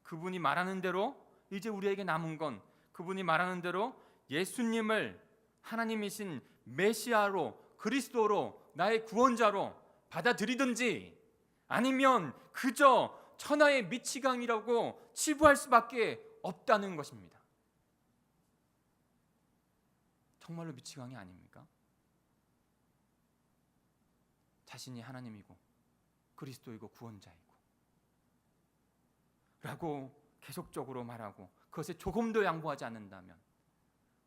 그분이 말하는 대로, 이제 우리에게 남은 건 그분이 말하는 대로 예수님을 하나님이신 메시아로, 그리스도로, 나의 구원자로 받아들이든지 아니면 그저 천하의 미치광이라고 치부할 수밖에 없다는 것입니다. 정말로 미치광이 아닙니까? 자신이 하나님이고 그리스도이고 구원자이고 라고 계속적으로 말하고 그것에 조금도 양보하지 않는다면,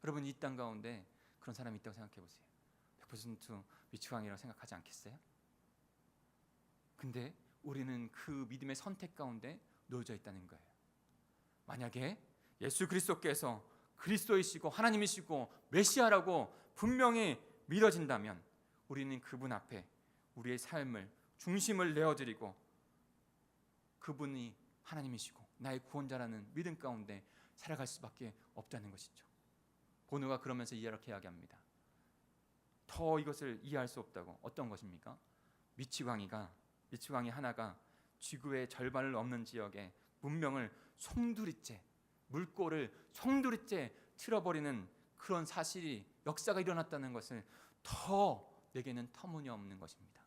여러분 이 땅 가운데 그런 사람이 있다고 생각해 보세요. 100% 미치광이라고 생각하지 않겠어요? 근데 우리는 그 믿음의 선택 가운데 놓여져 있다는 거예요. 만약에 예수 그리스도께서 그리스도이시고 하나님이시고 메시아라고 분명히 믿어진다면 우리는 그분 앞에 우리의 삶을, 중심을 내어드리고 그분이 하나님이시고 나의 구원자라는 믿음 가운데 살아갈 수밖에 없다는 것이죠. 보노가 그러면서 이렇게 이야기합니다. 더 이것을 이해할 수 없다고. 어떤 것입니까? 미치광이 하나가 지구의 절반을 넘는 지역에 문명을 송두리째, 물꼬를 송두리째 틀어버리는 그런 사실이, 역사가 일어났다는 것을 더 내게는 터무니없는 것입니다.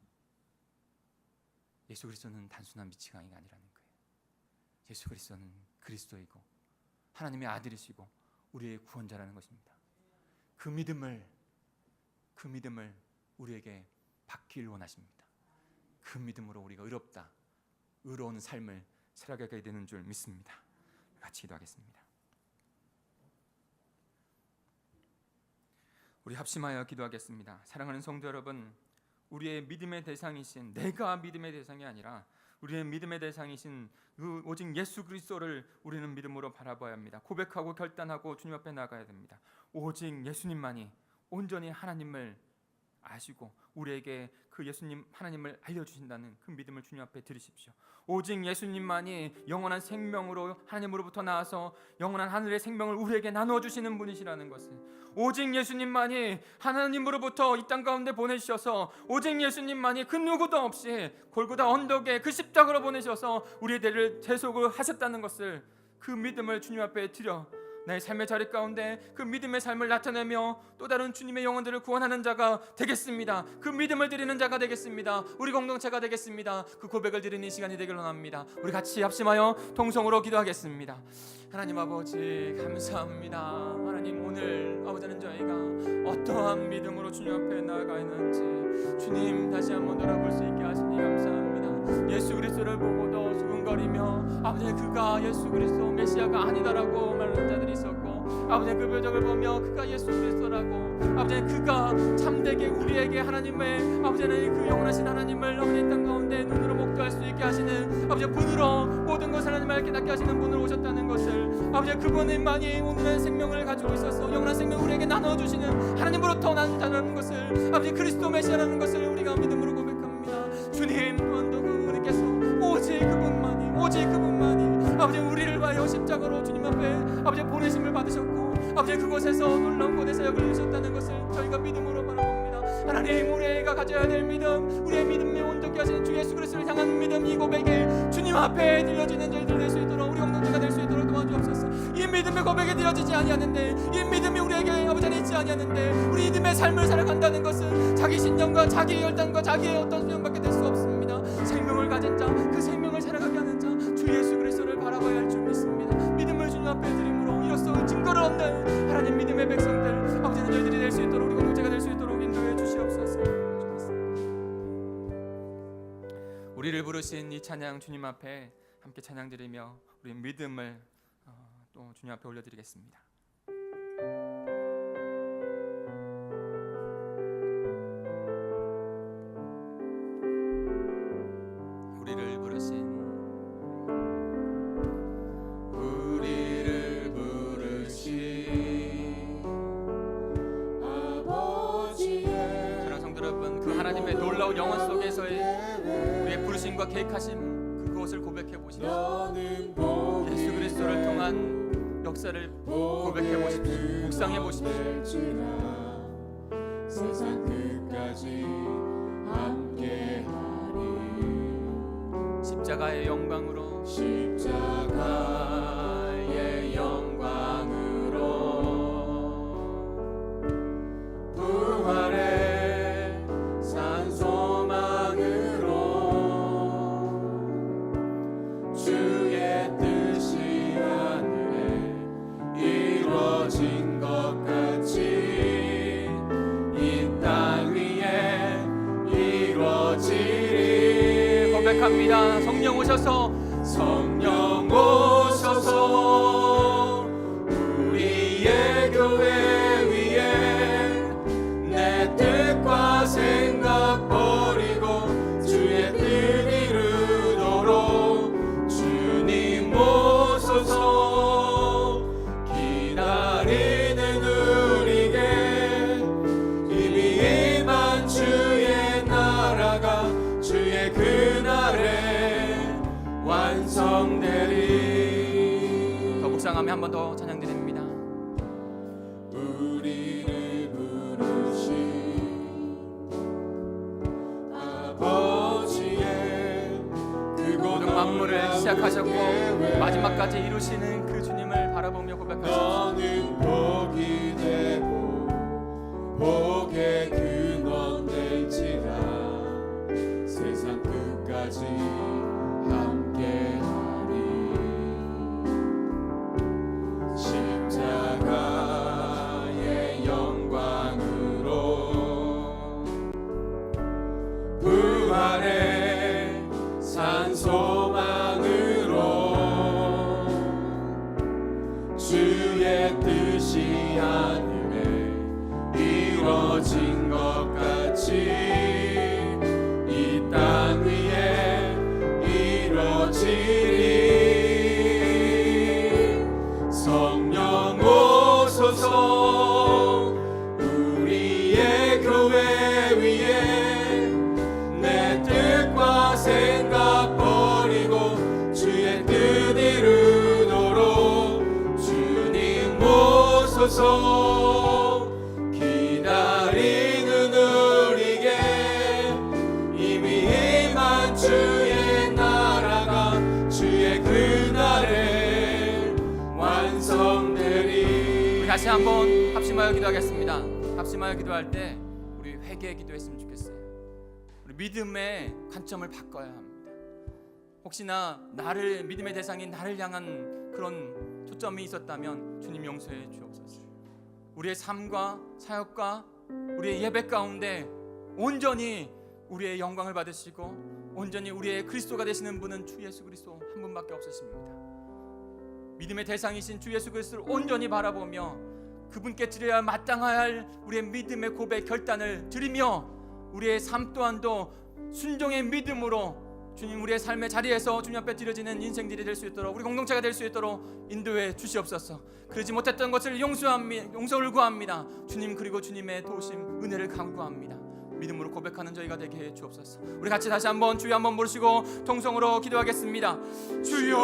예수 그리스도는 단순한 미치광이가 아니라는 거예요. 예수 그리스도는 그리스도이고 하나님의 아들이시고 우리의 구원자라는 것입니다. 그 믿음을 우리에게 받기를 원하십니다. 그 믿음으로 우리가 의로운 삶을 살아가게 되는 줄 믿습니다. 같이 기도하겠습니다. 우리 합심하여 기도하겠습니다. 사랑하는 성도 여러분, 우리의 믿음의 대상이신, 내가 믿음의 대상이 아니라 우리의 믿음의 대상이신 그 오직 예수 그리스도를 우리는 믿음으로 바라봐야 합니다. 고백하고 결단하고 주님 앞에 나가야 됩니다. 오직 예수님만이 온전히 하나님을 아시고 우리에게 그 예수님 하나님을 알려주신다는 그 믿음을 주님 앞에 드리십시오. 오직 예수님만이 영원한 생명으로 하나님으로부터 나와서 영원한 하늘의 생명을 우리에게 나누어 주시는 분이시라는 것을, 오직 예수님만이 하나님으로부터 이 땅 가운데 보내주셔서 오직 예수님만이 그 누구도 없이 골고다 언덕에 그 십자가로 보내셔서 우리의 죄를 대속을 하셨다는 것을, 그 믿음을 주님 앞에 드려 나의 삶의 자리 가운데 그 믿음의 삶을 나타내며 또 다른 주님의 영혼들을 구원하는 자가 되겠습니다. 그 믿음을 드리는 자가 되겠습니다. 우리 공동체가 되겠습니다. 그 고백을 드리는 이 시간이 되기를 원합니다. 우리 같이 합심하여 통성으로 기도하겠습니다. 하나님 아버지 감사합니다. 하나님 오늘 아버지는 저희가 어떠한 믿음으로 주님 앞에 나아가 있는지 주님 다시 한번 돌아볼 수 있게 하시니 감사합니다. 예수 그리스도를 보고도 수근거리며 아버지 그가 예수 그리스도 메시아가 아니다라고 말하는 자들이 있었고 아버지 그 표적을 보며 그가 예수 그리스도라고 아버지 그가 참되게 우리에게 하나님의 아버지는 그 영원하신 하나님을 아버지 땅 가운데 눈으로 목도할 수 있게 하시는 아버지 분으로 모든 것을 하나님을 깨닫게 하시는 분으로 오셨다는 것을 아버지 그분만이 온전한 생명을 가지고 있어서 영원한 생명을 우리에게 나눠주시는 하나님으로부터 나타나는 것을 아버지 그리스도 메시아라는 것을 우리가 믿음으로 고백합니다. 주님 또한도 그분께서 오직 그분만이 아버지 우리를 위하여 십자가로 주님 앞에 아버지 보내심을 받으셨고 아버지 그곳에서 놀라운 곳에 사역을 이루셨다는 것을 저희가 믿음으로 바라봅니다. 하나님 우리가 가져야 될 믿음 우리의 믿음의 온전케 하시는 주 예수 그리스도를 향한 믿음 이 고백이 주님 앞에 들려지는 저희들 될 수 있도록 우리 공동체가 될 수 있도록 도와주옵소서. 이 믿음의 고백이 들려지지 아니하는데 이 믿음이 우리에게 아버지 있지 아니하는데 우리 믿음의 삶을 살아간다는 것은 자기 신념과 자기 열당과 자기의 어떤 수명밖에 될 수 없습니다. 생명을 가진 자 그 생명을 살아가게 하는 자 주 예수 그리스도를 바라봐야 할 줄 믿습니다. 믿음을 주님 앞에 드림으로 이로써 증거를 얻는 하나님 믿음의 백성들 아버지는 저희들이 될 수 있도록 우리 공동체가 될 수 있도록 인도해 주시옵소서. 우리를 부르신 이 찬양 주님 앞에 함께 찬양 드리며 우리 믿음을 또 주님 앞에 올려드리겠습니다. 우리를 부르신 사랑하는 성도 여러분 그 하나님의 놀라운 영원 속에서의 우리의 부르심과 계획하심 그것을 고백해 보십시오. 예수 그리스도를 통한 역사를 고백해 보십시오. 묵상해 보십시오. 세상 끝까지 함께하리 십자가의 영광으로 십자가의 영광으로 부활의 산소망으로 주의 뜻이 하늘에 이루어진 것 같이 이 땅 위에 이루어지리. 고백합니다. 성령 오셔서 성령 오셔서 우리의 교회 위에 내 뜻과 생각 버리고 주의 뜻 이루도록 주님 오소서. 기다리는 우리에게 이미 임한 주의 나라가 주의 그날에 완성되리. 더 묵상하며 한 번 더 찬양 드립니다. 우리를 부르신 아버지의 모든 만물을 시작하셨고 마지막까지 이루시는 그 주님을 바라보며 고백하십시오. 너는 복이 되고 복의 근원 될지라. 세상 끝까지 함께하리. 십자가의 영광으로 부활의 산소망으로 주의 뜻이 하늘에 이루어진 것 같이 이 땅 위에 이루어지리. 성령 오소서 우리의 교회 위에 내 뜻 다시 한번 합심하여 기도하겠습니다. 합심하여 기도할 때 우리 회개 기도했으면 좋겠어요. 우리 믿음의 관점을 바꿔야 합니다. 혹시나 나를 믿음의 대상인 나를 향한 그런 초점이 있었다면 주님 용서해 주옵소서. 우리의 삶과 사역과 우리의 예배 가운데 온전히 우리의 영광을 받으시고 온전히 우리의 그리스도가 되시는 분은 주 예수 그리스도 한 분밖에 없으십니다. 믿음의 대상이신 주 예수 그리스도를 온전히 바라보며 그분께 드려야 마땅할 우리의 믿음의 고백 결단을 드리며 우리의 삶 또한도 순종의 믿음으로 주님 우리의 삶의 자리에서 주님 앞에 드려지는 인생들이 될 수 있도록 우리 공동체가 될 수 있도록 인도해 주시옵소서. 그러지 못했던 것을 용서를 구합니다. 주님 그리고 주님의 도우심 은혜를 간구합니다. 믿음으로 고백하는 저희가 되게 해 주옵소서. 우리 같이 다시 한번 주여 한번 부르시고 통성으로 기도하겠습니다. 주여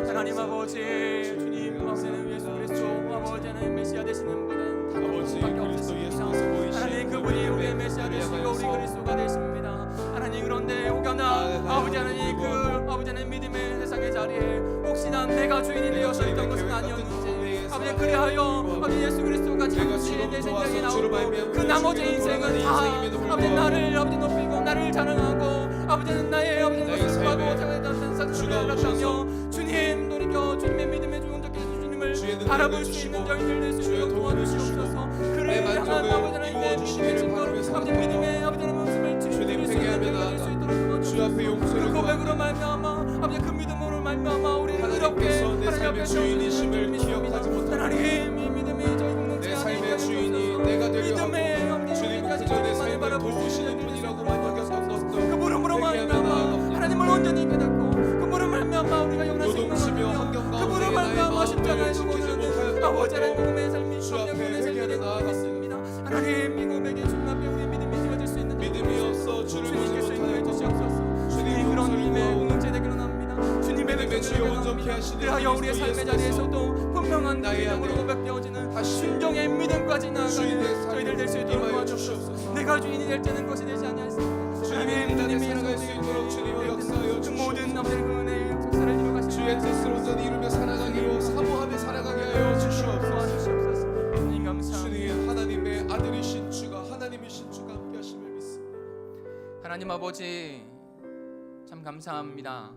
하나님 아버지 주님 아버지는 예수 그리스도 아버지는 메시아 되시는 분은 단 한 분밖에 없으십니다. 하나님 그분이 우리의 메시아 되시고 우리 그리스도가 되십니다. 하나님 그런데 혹여나 아버지 하나님 그 아버지 하나님 믿음의 세상의 자리에 혹시나 내가 주인이 되어서 있던 것은 아니었는지 아버지 그리하여 아버지 예수 그리스도가 잠시 내 생각이 나오고 그 나머지 인생은 다 아버지 나를 아버지 높이고 나를 자랑하고 아버지는 나의 아버지 모습을 봐도 장애된 사실을 알았다며 주님 돌이켜 주님의 믿음의 중원자께 주님을 바라볼 수 있는 저희들 될 수 있도록 도와주시옵소서. 그를 향한 아버지 하나님의 믿음의 증거로 아버지 믿음의 아버지 하나님의 모습을 주님 회개하며 나아가 주 앞에 용서를 그 고백으로 말미암아 아버지 그 믿음으로 말미암아 우리를 의롭게 내 삶의 주인이심을 기억하지 못하고 하나님이 믿음이 저희 공동체 내 삶의 주인이 내가 되려 하고 주님은 그저 내 삶을 도우시는 분이라고만 여겼던 것도 그 물음으로 말미암아 하나님을 온전히 깨닫고 그 물음 말미암아 우리가 영원한 노동치며 환경 그 물음 가운데 나의 말미암아 마음을 십자가에서 지키지 보는 못하였던 아버지 것도 하나님의 삶이 주 앞에 회개하며 나아갔습니다. 하나님 이 고백에 주님 앞에 우리 믿음이 지어질 수 있는 믿음이 없어 주를 보지 주님께서 인도해 못하였고 주시옵소서. 주님 그런 용서를 믿음의 구하오니 공동체 되기로 합니다. 주님의 믿음의 주여 온전케 하시는 그리하여 우리의 그리스도 삶의 예수께서 자리에서도 분명한 나의 믿음으로 안에 고백되어지는 다시 순종의 믿음까지 나아가는 주인의 삶을 저희들 될 수 있도록 임하여 도와주시옵소서. 주시옵소서. 내가 주인이 될 때는 것이 되지 아니하였습니다. 주님의 인간에 살아갈 수 있도록 주님을 역사하여 그 주시옵소서. 모든 남들의 은혜의 역사를 이루가시는 주의 뜻을 온전히 이루며 살아가기로 사모하며 살아가게 하여 주시옵소서. 도와주시옵소서. 주님 감사합니다. 주님 하나님의 아들이신 주가 하나님이신 주가 함께 하심을 믿습니다. 하나님 아버지 참 감사합니다.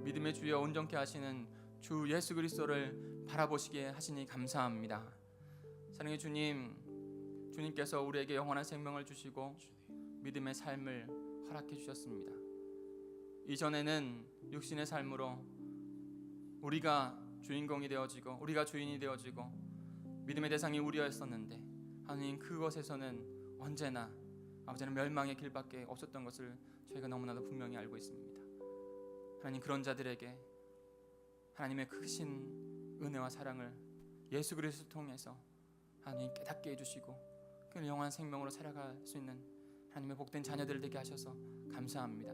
믿음의 주여 온전케 하시는 주 예수 그리스도를 바라보시게 하시니 감사합니다. 사랑의 주님, 주님께서 우리에게 영원한 생명을 주시고 믿음의 삶을 허락해 주셨습니다. 이전에는 육신의 삶으로 우리가 주인공이 되어지고 우리가 주인이 되어지고 믿음의 대상이 우리였었는데 하나님 그것에서는 언제나 아버지는 멸망의 길밖에 없었던 것을 저희가 너무나도 분명히 알고 있습니다. 하나님 그런 자들에게 하나님의 크신 은혜와 사랑을 예수 그리스도를 통해서 하나님 깨닫게 해주시고 그 영원한 생명으로 살아갈 수 있는 하나님의 복된 자녀들 되게 하셔서 감사합니다.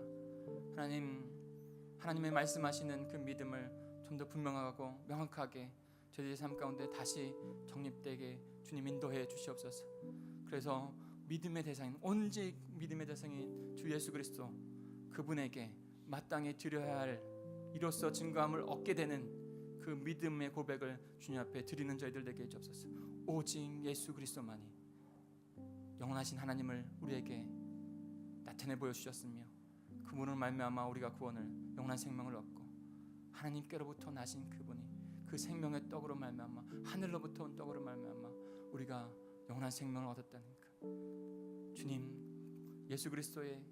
하나님의 말씀하시는 그 믿음을 좀 더 분명하고 명확하게 저희의 삶 가운데 다시 정립되게 주님 인도해 주시옵소서. 그래서 믿음의 대상인 온직 믿음의 대상인 주 예수 그리스도 그분에게 마땅히 드려야 할 이로써 증거함을 얻게 되는 그 믿음의 고백을 주님 앞에 드리는 저희들 되게 해주옵소서. 오직 예수 그리스도만이 영원하신 하나님을 우리에게 나타내 보여주셨으며 그분을 말미암아 우리가 구원을 영원한 생명을 얻고 하나님께로부터 나신 그분이 그 생명의 떡으로 말미암아 하늘로부터 온 떡으로 말미암아 우리가 영원한 생명을 얻었다는 그 주님 예수 그리스도의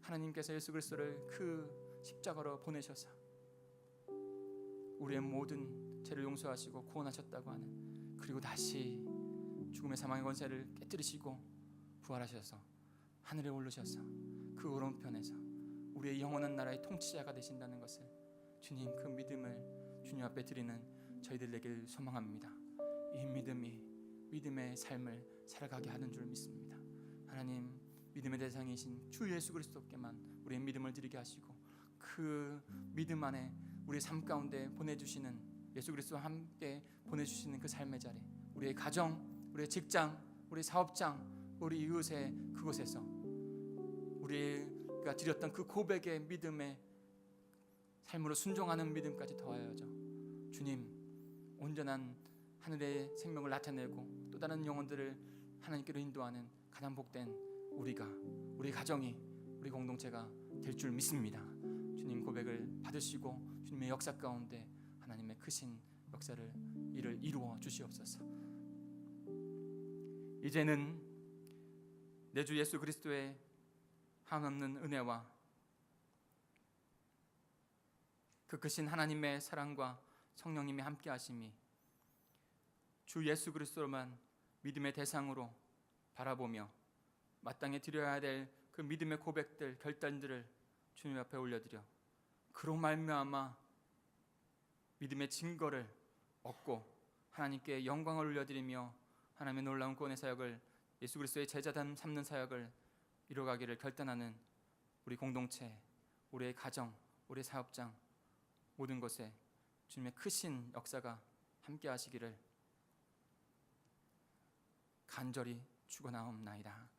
하나님께서 예수 그리스도를 그 십자가로 보내셔서 우리의 모든 죄를 용서하시고 구원하셨다고 하는 그리고 다시 죽음의 사망의 권세를 깨뜨리시고 부활하셔서 하늘에 오르셔서 그 오른편에서 우리의 영원한 나라의 통치자가 되신다는 것을 주님 그 믿음을 주님 앞에 드리는 저희들 되길 소망합니다. 이 믿음이 믿음의 삶을 살아가게 하는 줄 믿습니다. 하나님 믿음의 대상이신 주 예수 그리스도께만 우리의 믿음을 드리게 하시고 그 믿음 안에 우리의 삶 가운데 보내주시는 예수 그리스도와 함께 보내주시는 그 삶의 자리 우리의 가정, 우리의 직장, 우리의 사업장, 우리 이웃의 그곳에서 우리가 드렸던 그 고백의 믿음의 삶으로 순종하는 믿음까지 더하여져 주님, 온전한 하늘의 생명을 나타내고 또 다른 영혼들을 하나님께로 인도하는 가장 복된 우리가, 우리 가정이, 우리 공동체가 될 줄 믿습니다. 주님 고백을 받으시고 주님의 역사 가운데 하나님의 크신 역사를 일을 이루어 주시옵소서. 이제는 내 주 예수 그리스도의 한없는 은혜와 그 크신 하나님의 사랑과 성령님의 함께 하심이 주 예수 그리스도로만 믿음의 대상으로 바라보며 마땅히 드려야 될 그 믿음의 고백들, 결단들을 주님 앞에 올려드려 그로 말미암아 믿음의 증거를 얻고 하나님께 영광을 올려드리며 하나님의 놀라운 구원의 사역을, 예수 그리스도의 제자단 삼는 사역을 이루어가기를 결단하는 우리 공동체, 우리의 가정, 우리의 사업장 모든 것에 주님의 크신 역사가 함께 하시기를 간절히 축원하옵나이다.